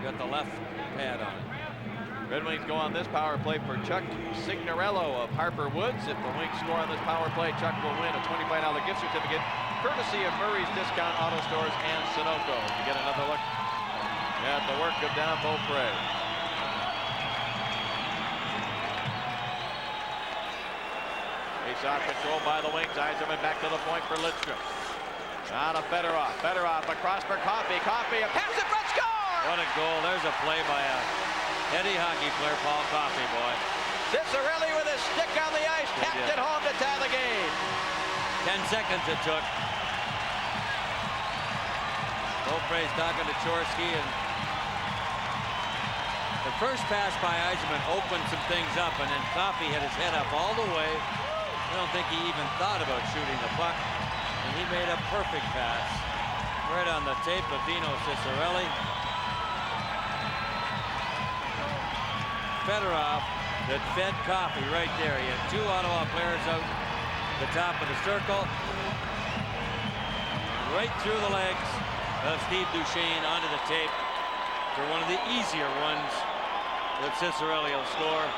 Got the left pad on it. Red Wings go on this power play for Chuck Signorello of Harper Woods. If the Wings score on this power play, Chuck will win a $25 gift certificate courtesy of Murray's Discount Auto Stores and Sunoco. To get another look at the work of Don Beaupre. Face-off control by the Wings. Yzerman back to the point for Lidstrom. Now to Fedorov. Fedorov across for Coffey. Coffey, a pass in front, score! What a goal. There's a play by a heady hockey player, Paul Coffey, boy. Ciccarelli with a stick on the ice, tapped it home to tie the game. 10 seconds it took. Beaupre's talking to Chorsky, and the first pass by Yzerman opened some things up, and then Coffey had his head up all the way. I don't think he even thought about shooting the puck, and he made a perfect pass right on the tape of Dino Ciccarelli. Fedorov that fed Coffey right there. He had 2 Ottawa players out the top of the circle. Right through the legs of Steve Duchesne onto the tape for one of the easier ones that Ciccarelli will score.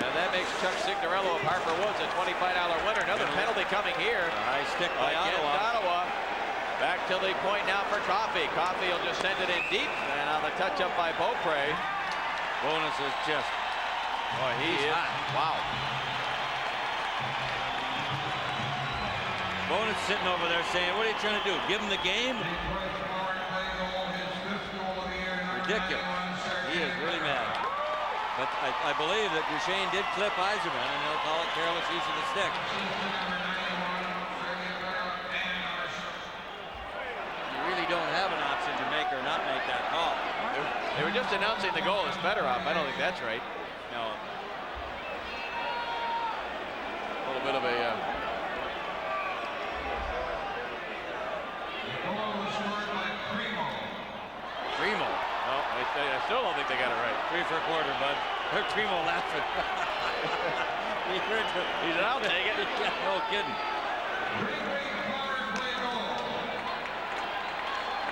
And that makes Chuck Signorello of Harper Woods a $25 winner. Another penalty coming here. A high stick by Ottawa. Back to the point now for Coffey. Coffey will just send it in deep, and on the touch up by Beaupre. Bonus is just, boy, he's hot. Wow. Bonus sitting over there saying, what are you trying to do? Give him the game? Ridiculous. He is really mad. But I believe that Duchesne did clip Yzerman, and they'll call it careless use of the stick. You really don't have an option to make or not make that call. They were just announcing the goal as Fedorov. I don't think that's right. No. A little bit of a... Primo. No, I still don't think they got it right. 3 for a quarter, bud. Heard Primo laughing. He's an out, take it. Yeah, no kidding.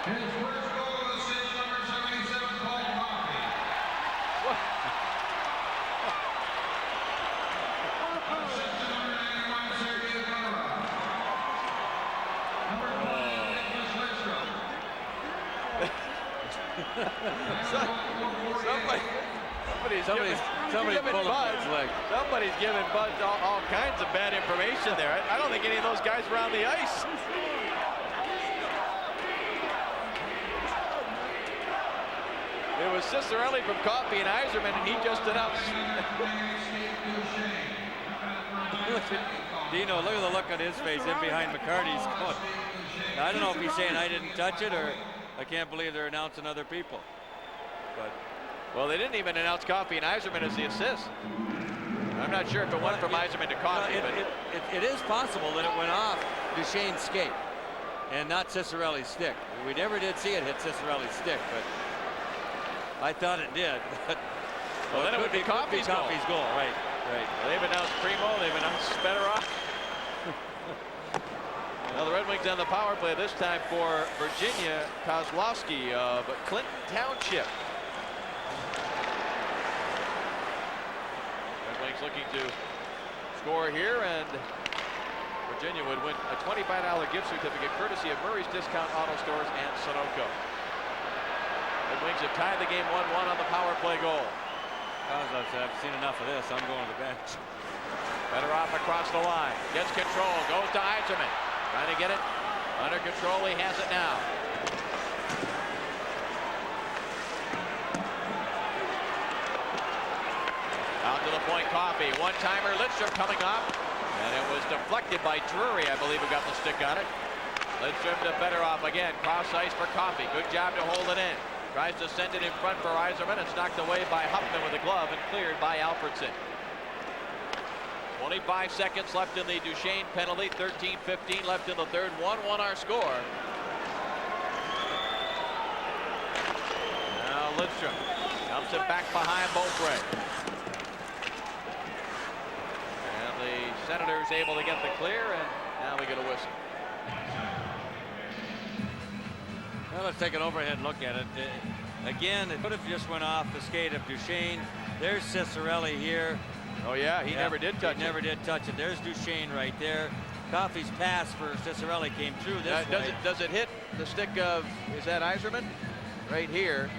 His first goal of the season, number 77, Paul Coffey. Assistant number 91, Sergei Fedorov. Number 20, Nicholas Lidstrom. Somebody's giving pulling Buzz. his leg. Somebody's giving Buzz all kinds of bad information there. I don't think any of those guys were on the ice. It was Ciccarelli from Coffey and Yzerman, and he just announced. Dino, look at the look on his face in behind McCarty's. I don't know if he's saying I didn't touch it or I can't believe they're announcing other people. But well, they didn't even announce Coffey and Yzerman as the assist. I'm not sure if it went from Yzerman to Coffey, but it is possible that it went off Duchesne's skate and not Ciccarelli's stick. We never did see it hit Ciccarelli's stick, but I thought it did. But well, then it would be Coffey's goal. Right. Well, they've announced Primo, they've announced Fedorov. Well, the Red Wings on the power play this time for Virginia Kozlowski of Clinton Township. Red Wings looking to score here, and Virginia would win a $25 gift certificate courtesy of Murray's Discount Auto Stores and Sunoco. Red Wings have tied the game 1-1 on the power play goal. Kozlov said, I've seen enough of this. I'm going to the bench. Fedorov across the line, gets control, goes to Yzerman. Trying to get it under control. He has it now. Out to the point, Coffey. One-timer, Lidstrom coming off. And it was deflected by Drury, I believe, who got the stick on it. Lidstrom to Fedorov again. Cross ice for Coffey. Good job to hold it in. Tries to send it in front for Yzerman. It's knocked away by Huffman with a glove and cleared by Alfredson. 25 seconds left in the Duchesne penalty. 13-15 left in the third. 1-1 our score. Now Lidstrom dumps it back behind Beaupre. And the Senators able to get the clear, and now we get a whistle. Well, let's take an overhead look at it. Again, it could have just went off the skate of Duchesne. There's Ciccarelli here. Oh yeah, he never did touch it. Never did touch it. There's Duchesne right there. Coffey's pass for Ciccarelli came through this way. Does it hit the stick of, is that Yzerman? Right here.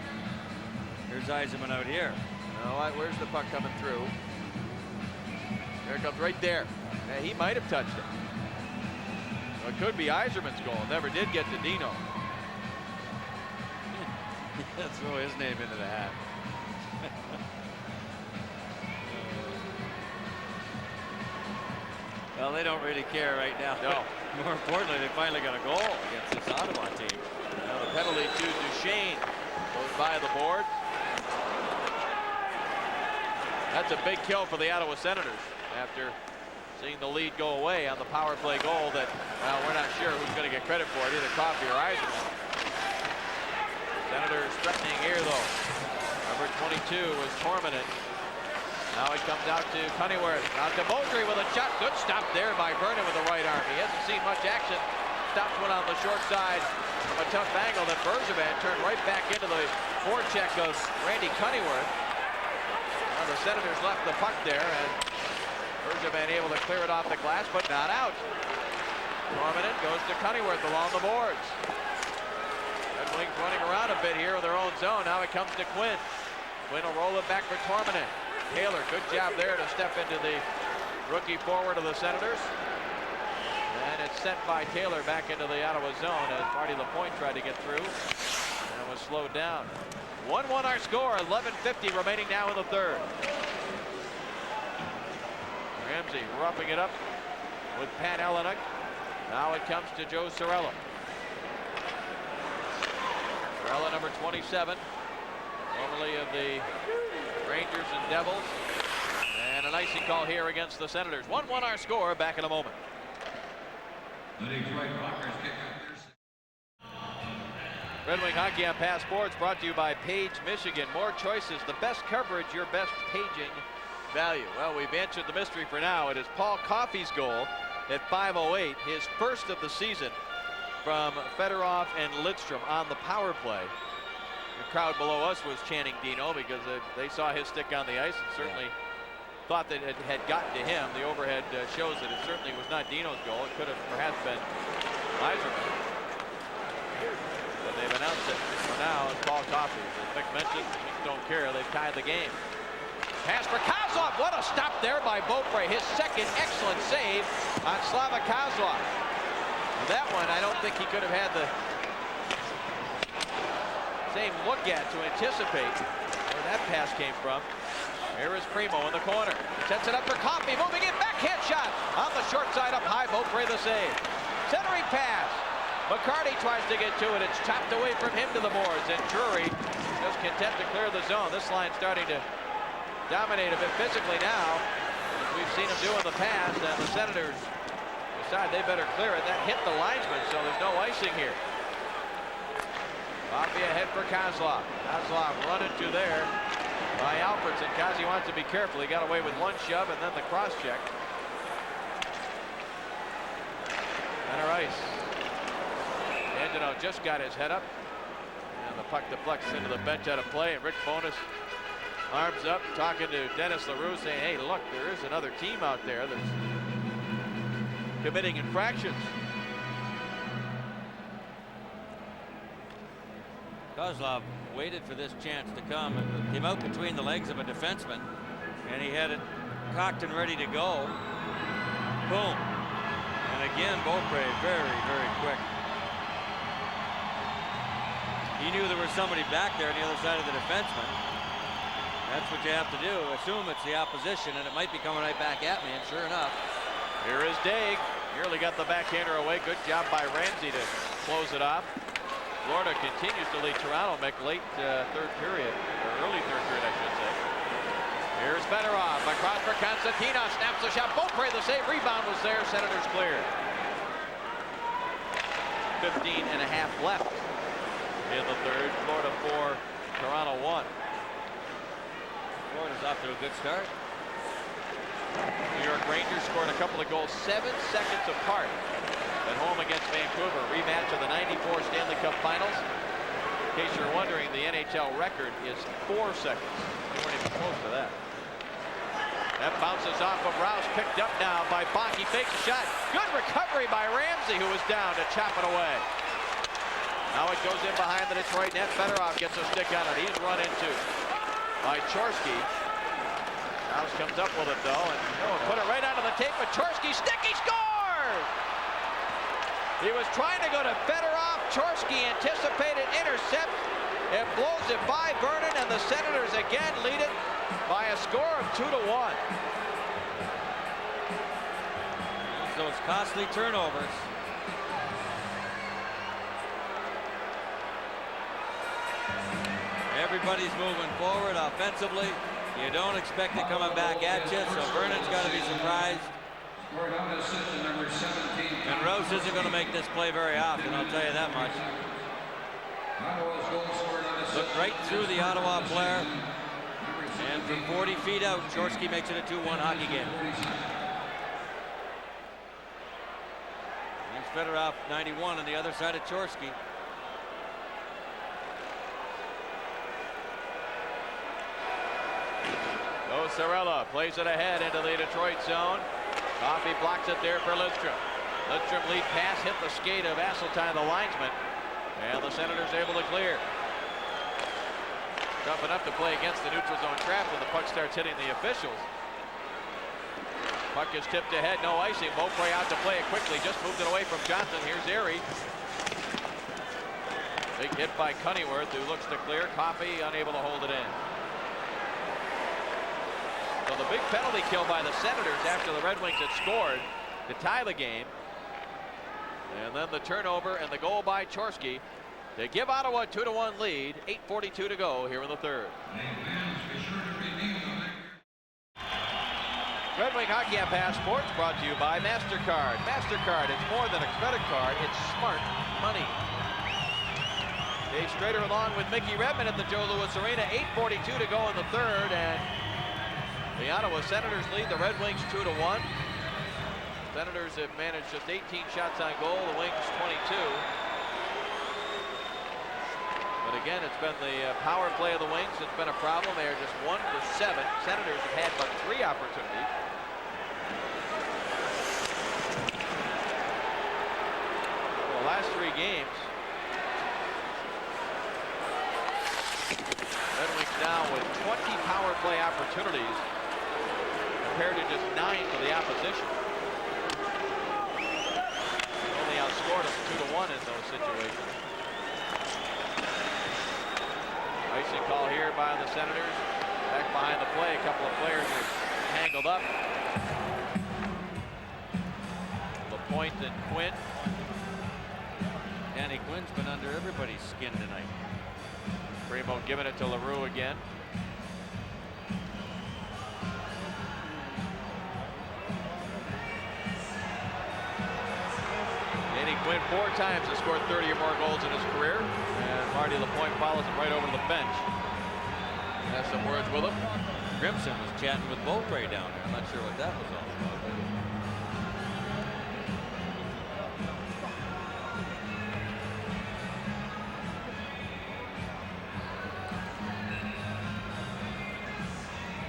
Here's Yzerman out here. No, where's the puck coming through? There it comes right there. He might have touched it. It could be Yzerman's goal. Never did get to Dino. Let's throw his name into the hat. Well, they don't really care right now. No. More importantly, they finally got a goal against this Ottawa team. Now the penalty to Duchesne goes by the board. That's a big kill for the Ottawa Senators after seeing the lead go away on the power play goal that, well, we're not sure who's going to get credit for it, either Coffey or Yzerman. Senators threatening here, though. Number 22 is Torminen. Now he comes out to Cunningham. Out to Beaudry with a shot. Good stop there by Vernon with the right arm. He hasn't seen much action. Stops one on the short side from a tough angle. Then Bergevin turned right back into the forecheck of Randy Cunningham. Well, the Senators left the puck there, and Bergevin able to clear it off the glass, but not out. Torminen goes to Cunningham along the boards. Red Wings running around a bit here in their own zone. Now it comes to Quinn. Quinn will roll it back for Torminen. Taylor, good job there to step into the rookie forward of the Senators. And it's sent by Taylor back into the Ottawa zone as Marty Lapointe tried to get through and was slowed down. 1-1 our score, 11:50 remaining now in the third. Ramsey roughing it up with Pat Elenick. Now it comes to Joe Cirella. Cirella, number 27, formerly of the Rangers and Devils. And an icing call here against the Senators. 1-1 our score. Back in a moment. The Detroit Rockers kick up their Red Wing Hockey on Passports brought to you by Page, Michigan. More choices, the best coverage, your best paging value. Well, we've answered the mystery for now. It is Paul Coffey's goal at 5:08, his first of the season from Fedorov and Lidstrom on the power play. The crowd below us was chanting Dino because they saw his stick on the ice and certainly thought that it had gotten to him. The overhead shows that it certainly was not Dino's goal. It could have perhaps been Yzerman. But they've announced it for now as Paul Coffey. As Mick mentioned, the Wings don't care. They've tied the game. Pass for Kozlov. What a stop there by Beaupre. His second excellent save on Slava Kozlov. That one, I don't think he could have had the same look at to anticipate where that pass came from. Here is Primo in the corner. Sets it up for Coffey. Moving in. Backhand shot on the short side up high. Beaupre the save. Centering pass. McCarty tries to get to it. It's chopped away from him to the boards. And Drury just content to clear the zone. This line starting to dominate a bit physically now, as we've seen him do in the past. And the Senators decide they better clear it. That hit the linesman, so there's no icing here. Coffey ahead for Kozlov. Kozlov running to there by Alfredson. Kazi wants to be careful. He got away with one shove and then the cross check. Center ice. Dandenault just got his head up. And the puck deflects into the bench out of play. And Rick Bowness arms up talking to Dennis LaRue saying, hey, look, there is another team out there that's committing infractions. Kozlov waited for this chance to come and came out between the legs of a defenseman, and he had it cocked and ready to go. Boom. And again, Beaupre very, very quick. He knew there was somebody back there on the other side of the defenseman. That's what you have to do. Assume it's the opposition, and it might be coming right back at me, and sure enough. Here is Daig. Nearly got the backhander away. Good job by Ramsey to close it off. Florida continues to lead Toronto, Mick, late third period, or early third period, I should say. Here's Fedorov, across for Konstantinos, snaps the shot, Beaupre the save, rebound was there, Senators cleared. 15 and a half left in the third, Florida 4, Toronto 1. Florida's off to a good start. New York Rangers scored a couple of goals 7 seconds apart at home against Vancouver, rematch of the '94 Stanley Cup Finals. In case you're wondering, the NHL record is 4 seconds. We weren't even close to that. That bounces off of Rouse, picked up now by Bach. He fakes a shot. Good recovery by Ramsey, who was down to chop it away. Now it goes in behind the Detroit net. Fedorov gets a stick on it. He's run into by Chorsky. Rouse comes up with it though, and put it right onto the tape. But Chorsky stick, he scores! He was trying to go to Fedorov. Chorsky anticipated, intercept. It blows it by Vernon, and the Senators again lead it by a score of 2-1. Those costly turnovers. Everybody's moving forward offensively. You don't expect it coming back at you, so Vernon's got to be surprised. And Rose isn't going to make this play very often, I'll tell you that much. Looked right through the Ottawa player. And from 40 feet out, Chorsky makes it a 2-1 hockey game. Here's Fedorov, 91 on the other side of Chorsky. Sorella plays it ahead into the Detroit zone. Coffey blocks it there for Lidstrom. Lidstrom lead pass hit the skate of Asseltine, the linesman, and the Senators able to clear. Tough enough to play against the neutral zone trap when the puck starts hitting the officials. Puck is tipped ahead, no icing. Beaupre out to play it quickly, just moved it away from Johnson. Here's Erie. Big hit by Cunneyworth, who looks to clear. Coffey unable to hold it in. So the big penalty kill by the Senators after the Red Wings had scored to tie the game. And then the turnover and the goal by Chorsky to give Ottawa a 2-1 lead. 8:42 to go here in the third. Red Wing Hockey on Passports brought to you by MasterCard. MasterCard, it's more than a credit card, it's smart money. Dave Strader along with Mickey Redmond at the Joe Louis Arena. 8:42 to go in the third, and the Ottawa Senators lead the Red Wings 2-1. Senators have managed just 18 shots on goal, the Wings 22. But again, it's been the power play of the Wings that's been a problem. They are just 1 for 7. Senators have had but 3 opportunities. The last 3 games, Red Wings now with 20 power play opportunities compared to just 9 for the opposition. Only outscored them 2-1 in those situations. Icing call here by the Senators. Back behind the play, a couple of players are tangled up. LaPointe and Quinn. Danny Quinn's been under everybody's skin tonight. Primo giving it to LaRue again. Danny Quinn 4 times has scored 30 or more goals in his career, and Marty LaPointe follows him right over to the bench. Has some words with him. Grimson was chatting with Beaupre down there. I'm not sure what that was all about.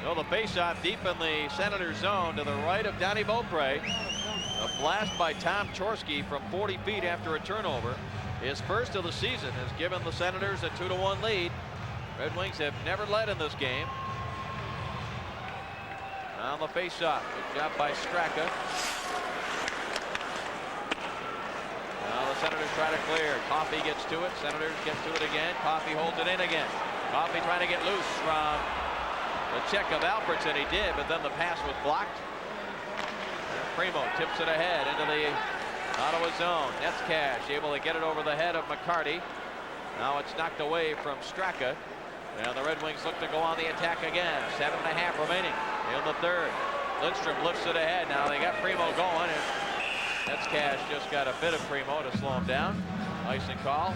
So the face-off deep in the Senators zone to the right of Donnie Beaupre. A blast by Tom Chorsky from 40 feet after a turnover. His first of the season has given the Senators a 2-1 lead. Red Wings have never led in this game. On the face-off, good job by Straka. Now the Senators try to clear. Coffey gets to it. Senators get to it again. Coffey holds it in again. Coffey trying to get loose from the check of Alberts, and he did, but then the pass was blocked. Primo tips it ahead into the Ottawa zone. Netzcash able to get it over the head of McCarty. Now it's knocked away from Straka. And the Red Wings look to go on the attack again. 7.5 remaining in the third. Lidstrom lifts it ahead. Now they got Primo going, and Netzcash just got a bit of Primo to slow him down. Icing call.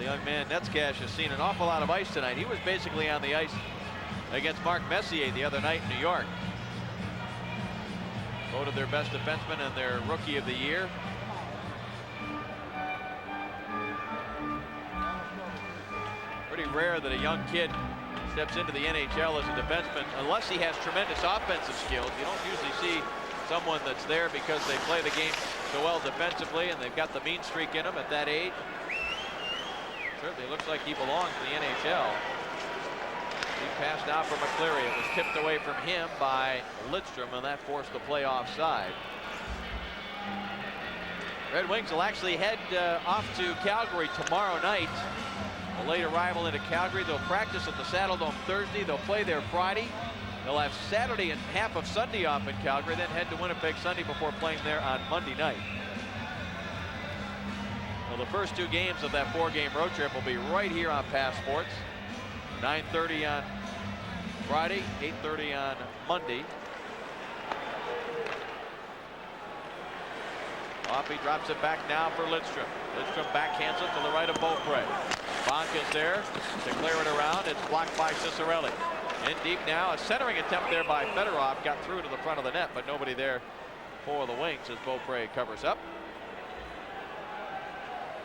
Young man Netzcash has seen an awful lot of ice tonight. He was basically on the ice against Mark Messier the other night in New York. Voted their best defenseman and their rookie of the year. Pretty rare that a young kid steps into the NHL as a defenseman unless he has tremendous offensive skills. You don't usually see someone that's there because they play the game so well defensively, and they've got the mean streak in them at that age. Certainly looks like he belongs in the NHL. He passed out for McCleary. It was tipped away from him by Lidstrom, and that forced the play offside. Red Wings will actually head off to Calgary tomorrow night. A late arrival into Calgary. They'll practice at the Saddledome Thursday. They'll play there Friday. They'll have Saturday and half of Sunday off in Calgary, then head to Winnipeg Sunday before playing there on Monday night. Well, the first 2 games of that 4-game road trip will be right here on Passports. 9:30 on Friday, 8:30 on Monday. Offie drops it back now for Lidstrom. Lidstrom backhands it to the right of Beaupre. Bonk is there to clear it around. It's blocked by Ciccarelli. In deep now, a centering attempt there by Fedorov got through to the front of the net, but nobody there for the Wings as Beaupre covers up.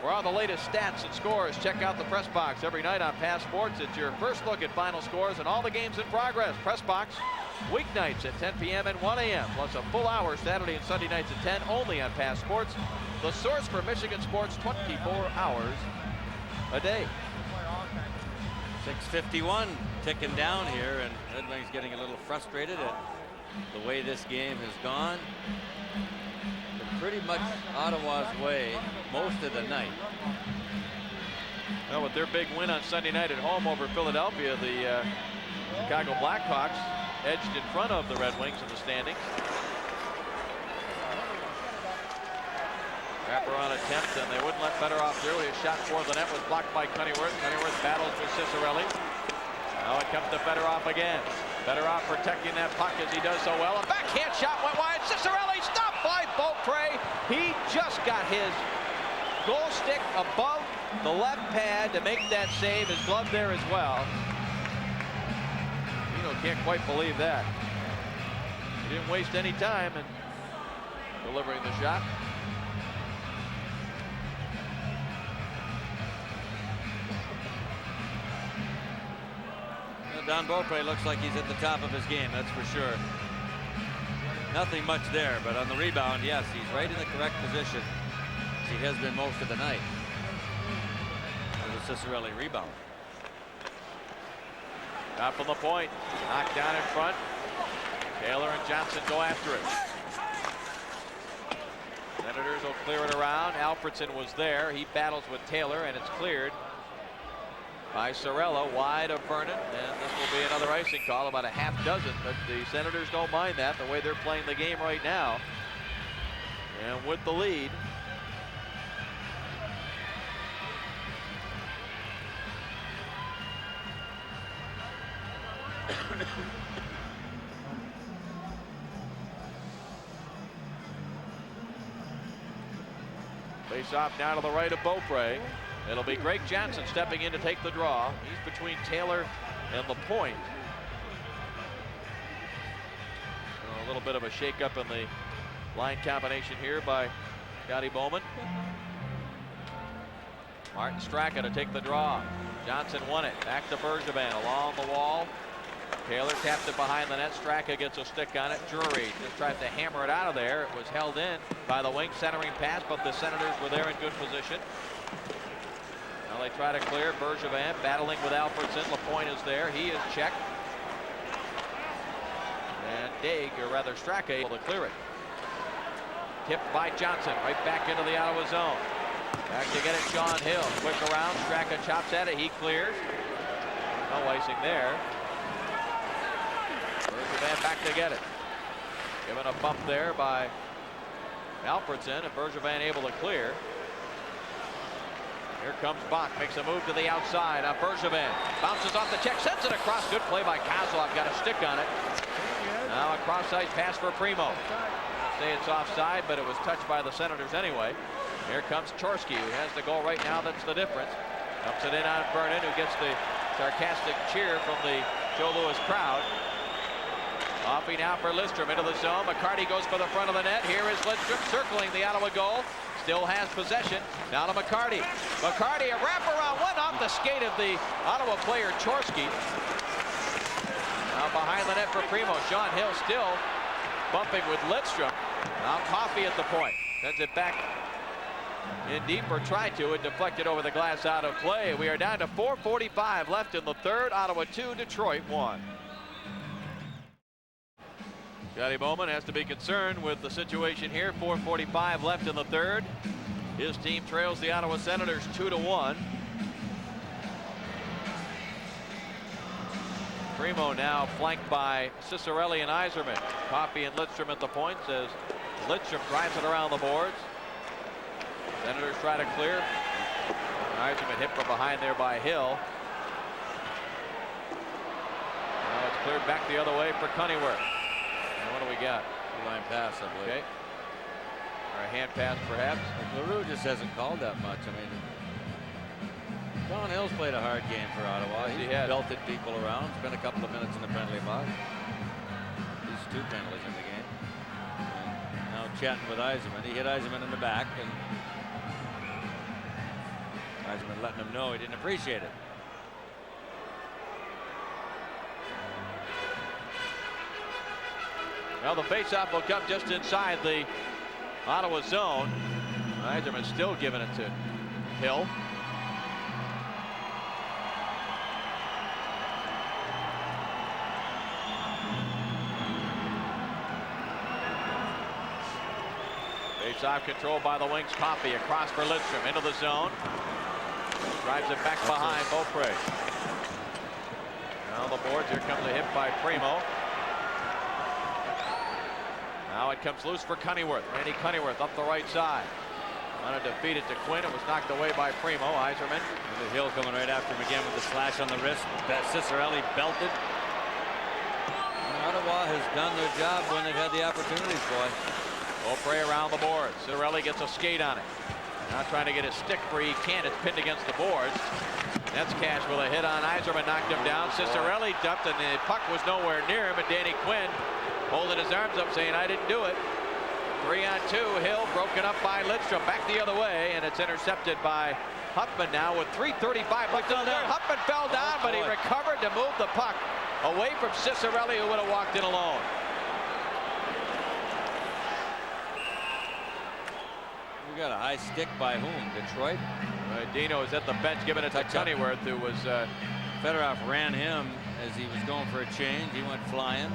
For all the latest stats and scores, check out the Press Box every night on Passports. It's your first look at final scores and all the games in progress. Press Box weeknights at 10 p.m. and 1 a.m. plus a full hour Saturday and Sunday nights at 10 only on Passports, the source for Michigan sports 24 hours a day. 6:51 ticking down here, and Red Wings getting a little frustrated at the way this game has gone. Been pretty much Ottawa's way most of the night. Well, with their big win on Sunday night at home over Philadelphia, the Chicago Blackhawks edged in front of the Red Wings in the standings. Wraparound attempt, and they wouldn't let Fedorov through. His shot toward the net was blocked by Cunninworth. Cunninworth battles with Ciccarelli. Now it comes to Fedorov again. Fedorov protecting that puck as he does so well. A backhand shot went wide. Ciccarelli stopped by Beaupre. He just got his goal stick above the left pad to make that save. His glove there as well. Can't quite believe that. He didn't waste any time in delivering the shot. Don Beaupre looks like he's at the top of his game, that's for sure. Nothing much there, but on the rebound, yes, he's right in the correct position as he has been most of the night. There's a Ciccarelli rebound. Up on the point, knocked down in front. Taylor and Johnson go after it. Senators will clear it around. Alfredson was there. He battles with Taylor, and it's cleared by Sorello wide of Vernon, and this will be another icing call, about a half dozen, but the Senators don't mind that the way they're playing the game right now. And with the lead, face off now to the right of Beaupre. It'll be Greg Johnson stepping in to take the draw. He's between Taylor and Lapointe. A little bit of a shakeup in the line combination here by Scotty Bowman. Martin Straka to take the draw. Johnson won it. Back to Bergevin along the wall. Taylor tapped it behind the net. Straka gets a stick on it. Drury just tries to hammer it out of there. It was held in by the wing centering pass, but the Senators were there in good position. Now they try to clear. Bergevin battling with Alfredson. Lapointe is there. He is checked. And Daig, or rather Straka, able to clear it. Tipped by Johnson. Right back into the Ottawa zone. Back to get it, Sean Hill. Quick around. Straka chops at it. He clears. No icing there. Bergevin back to get it. Given a bump there by Alfredson, and Bergevin able to clear. Here comes Bach, makes a move to the outside on Bergevin. Bounces off the check, sends it across. Good play by Kozlov, got a stick on it. Now a cross-ice pass for Primo. Say it's offside, but it was touched by the Senators anyway. Here comes Chorsky, who has the goal right now. That's the difference. Dumps it in on Vernon, who gets the sarcastic cheer from the Joe Louis crowd. Offie now for Lidstrom into the zone. McCarty goes for the front of the net. Here is Lidstrom circling the Ottawa goal. Still has possession. Now to McCarty. McCarty, a wraparound, one off the skate of the Ottawa player Chorsky. Now behind the net for Primo. Sean Hill still bumping with Lidstrom. Now Coffey at the point. Sends it back in deep, or tried to, and deflected over the glass out of play. We are down to 4:45 left in the third. Ottawa 2, Detroit 1. Scotty Bowman has to be concerned with the situation here. 4:45 left in the third. His team trails the Ottawa Senators 2-1. Primo now flanked by Cicerelli and Yzerman. Coffey and Lidstrom at the points as Lidstrom drives it around the boards. Senators try to clear. Yzerman hit from behind there by Hill. Now it's cleared back the other way for Cunneyworth. And what do we got? Line pass, I believe. Okay. Or a hand pass, perhaps. LaRue just hasn't called that much. I mean, Don Hill's played a hard game for Ottawa. Yes, he He's has. belted people around. Spent a couple of minutes in the penalty box. He's 2 penalties in the game. And now chatting with Yzerman. He hit Yzerman in the back, and Yzerman letting him know he didn't appreciate it. Well, the faceoff will come just inside the Ottawa zone. Yzerman still giving it to Hill. Faceoff controlled by the wings. Coffey across for Lidstrom into the zone. Drives it back behind Beaupre. Now the boards. Here comes a hit by Primo. Now it comes loose for Cunneyworth. Randy Cunneyworth up the right side. Wanted to feed it to Quinn. It was knocked away by Primo. Yzerman. The Hill coming right after him again with the slash on the wrist. That Cicerelli belted. Ottawa has done their job when they've had the opportunities, boy. Beaupre around the board. Cicerelli gets a skate on it. Now trying to get his stick where he can. It's pinned against the boards. That's Cash with a hit on Yzerman. Knocked him down. Cicerelli dumped, and the puck was nowhere near him. And Danny Quinn holding his arms up saying, I didn't do it. 3-on-2. Hill broken up by Lidstrom. Back the other way, and it's intercepted by Huffman now with 3:35 left in the third. Huffman fell down, but he recovered to move the puck away from Cicerelli, who would have walked in alone. We got a high stick by whom? Detroit? Dino is at the bench giving it to Cunneyworth, who was Fedorov ran him as he was going for a change. He went flying.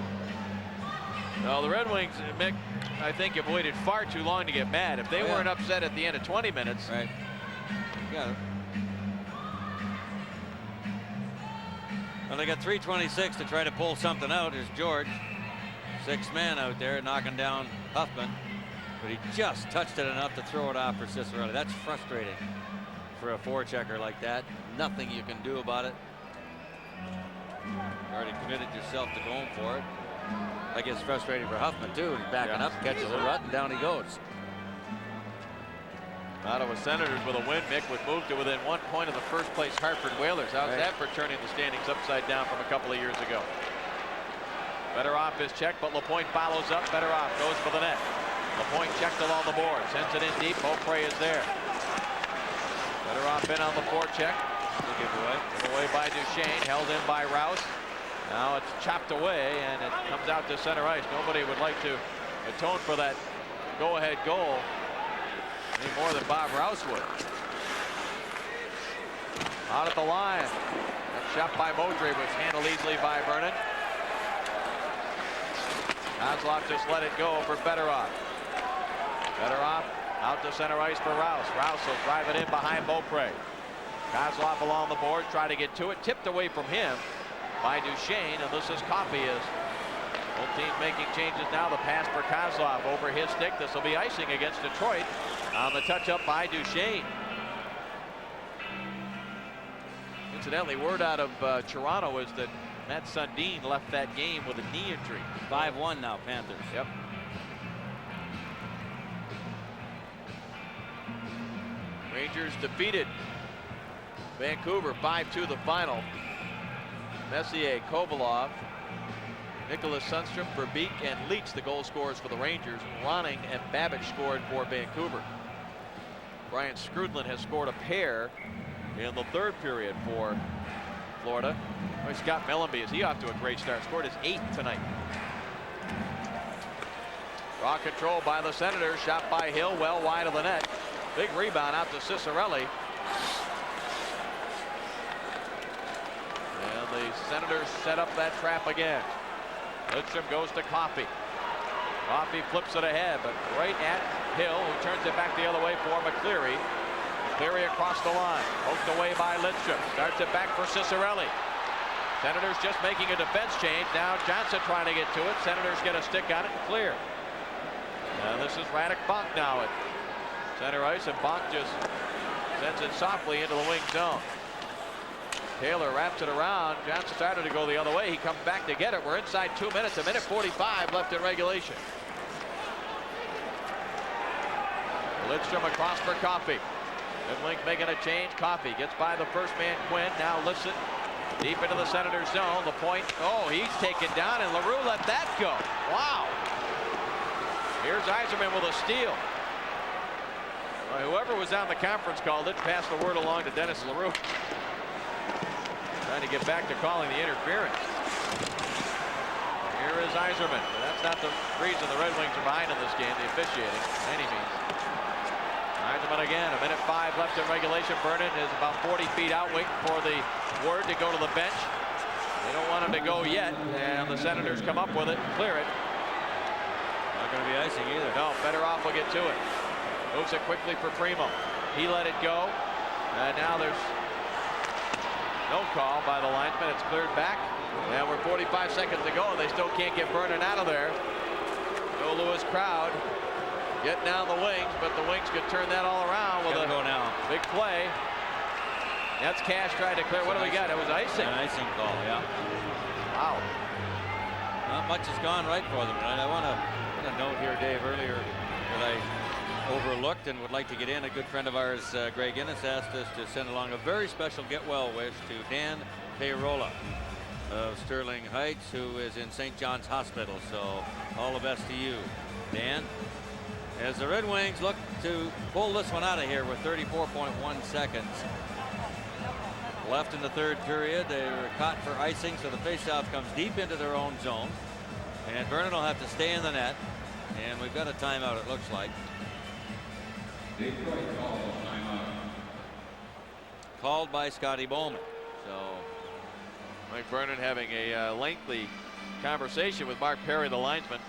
well, the Red Wings, Mick, I think have waited far too long to get mad. If they weren't upset at the end of 20 minutes. Right. Got it. Well, they got 3:26 to try to pull something out. There's George, 6th man out there knocking down Huffman, but he just touched it enough to throw it off for Cicerelli. That's frustrating for a forechecker like that. Nothing you can do about it. You already committed yourself to going for it. I guess frustrating for Huffman too. He's backing up, catches a rut, and down he goes. Ottawa Senators with a win, Mick, would move to within 1 point of the first place Hartford Whalers. How's that for turning the standings upside down from a couple of years ago? Fedorov is checked, but Lapointe follows up. Fedorov goes for the net. Lapointe checked along the board, sends it in deep. Beaupre is there. Fedorov in on the forecheck. Give away by Duchesne, held in by Rouse. Now it's chopped away, and it comes out to center ice. Nobody would like to atone for that go-ahead goal any more than Bob Rouse would. Out at the line. That shot by Modry was handled easily by Vernon. Kozlov just let it go for Fedorov. Fedorov out to center ice for Rouse. Rouse will drive it in behind Beaupre. Kozlov along the board, try to get to it. Tipped away from him by Duchesne, and this is Coffey as both teams making changes now. The pass for Kozlov over his stick. This will be icing against Detroit on the touch up by Duchesne. Incidentally, word out of Toronto is that Matt Sundin left that game with a knee injury. 5-1 now, Panthers. Yep. Rangers defeated Vancouver 5-2 the final. Messier, Kovalov, Nicholas Sundstrom, Verbeek, and Leach, the goal scorers for the Rangers. Ronning and Babbage scored for Vancouver. Brian Skrudland has scored a pair in the third period for Florida. Scott Mellenby, is he off to a great start? Scored his 8th tonight. Draw control by the Senators. Shot by Hill, well wide of the net. Big rebound out to Cicerelli. And the Senators set up that trap again. Lidstrom goes to Coffey. Coffey flips it ahead, but right at Hill, who turns it back the other way for McCleary. McCleary across the line. Poked away by Lidstrom. Starts it back for Cicerelli. Senators just making a defense change. Now Johnson trying to get to it. Senators get a stick on it and clear. This is Radek Bonk now at center ice, and Bonk just sends it softly into the wing zone. Taylor wraps it around. Johnson started to go the other way. He comes back to get it. We're inside 2 minutes. A minute 45 left in regulation. Lidstrom across for Coffey. Link making a change. Coffey gets by the first man, Quinn. Now listen. Deep into the Senators zone. The point. Oh, he's taken down, and LaRue let that go. Wow. Here's Yzerman with a steal. Whoever was on the conference call didn't pass the word along to Dennis LaRue. Trying to get back to calling the interference. Here is Yzerman. But that's not the reason the Red Wings are behind in this game, the officiating, by any means. Yzerman again, a minute 5 left in regulation. Vernon is about 40 feet out waiting for the word to go to the bench. They don't want him to go yet, and the Senators come up with it and clear it. Not going to be icing either. No, Fedorov will get to it. Moves it quickly for Primo. He let it go, and now there's no call by the linesman. It's cleared back, and we're 45 seconds to go, and they still can't get Vernon out of there. Joe Louis crowd getting down the wings, but the Wings could turn that all around with a big play. That's Cash tried to clear. What do we got? It was icing. An icing call, yeah. Wow. Not much has gone right for them tonight. I want to note here, Dave, earlier that I overlooked and would like to get in. A good friend of ours, Greg Innes, asked us to send along a very special get well wish to Dan Peyrola of Sterling Heights, who is in St. John's Hospital. So all the best to you, Dan. As the Red Wings look to pull this one out of here with 34.1 seconds left in the third period. They were caught for icing, so the faceoff comes deep into their own zone, and Vernon will have to stay in the net, and we've got a timeout, it looks like. Called by Scotty Bowman. So Mike Vernon having a lengthy conversation with Mark Perry, the linesman.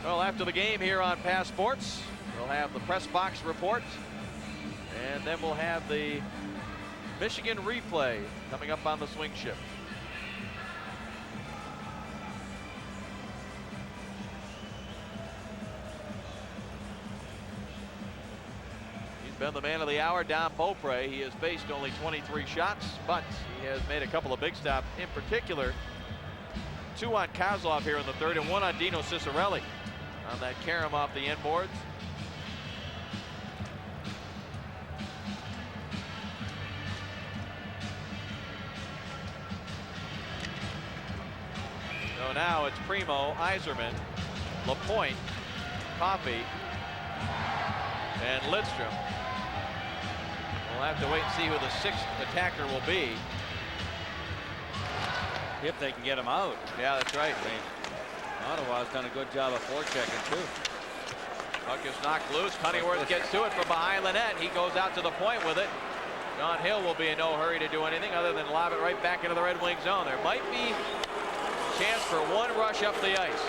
Well, after the game here on Pass Sports, we'll have the press box report, and then we'll have the Michigan replay coming up on the swing shift. He's been the man of the hour, Don Beaupre. He has faced only 23 shots, but he has made a couple of big stops, in particular 2 on Kozlov here in the third and 1 on Dino Cicerelli on that carom off the end boards. So now it's Primo, Yzerman, Lapointe, Coffey, and Lidstrom. We'll have to wait and see who the 6th attacker will be. if they can get him out. Yeah, that's right. I mean, Ottawa's done a good job of forechecking too. Puck is knocked loose. Honeyworth gets to it from behind the net. He goes out to the point with it. John Hill will be in no hurry to do anything other than lob it right back into the Red Wing zone. There might be a chance for one rush up the ice.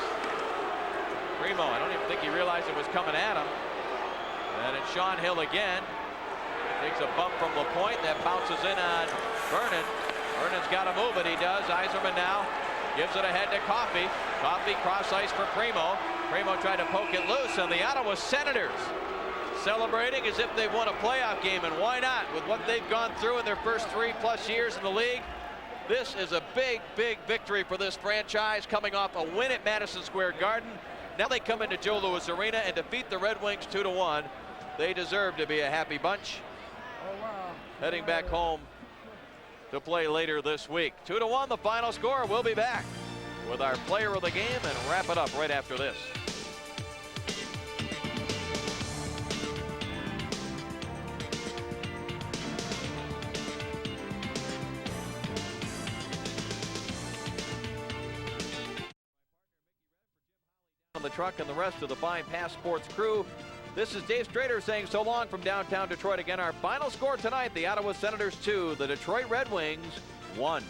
Primo, I don't even think he realized it was coming at him. And it's Sean Hill again. Takes a bump from Lapointe. That bounces in on Vernon. Vernon's got to move it. He does. Yzerman now gives it ahead to Coffey. Coffey cross ice for Primo. Primo tried to poke it loose, and the Ottawa Senators celebrating as if they've won a playoff game, and why not? With what they've gone through in their first 3+ years in the league, this is a big, big victory for this franchise, coming off a win at Madison Square Garden. Now they come into Joe Louis Arena and defeat the Red Wings 2-1. They deserve to be a happy bunch. Heading back home to play later this week. 2-1 the final score. We'll be back with our player of the game and wrap it up right after this. the truck, and the rest of the Fine Pass Sports crew. This is Dave Strader saying so long from downtown Detroit. Again, our final score tonight, the Ottawa Senators 2, the Detroit Red Wings 1.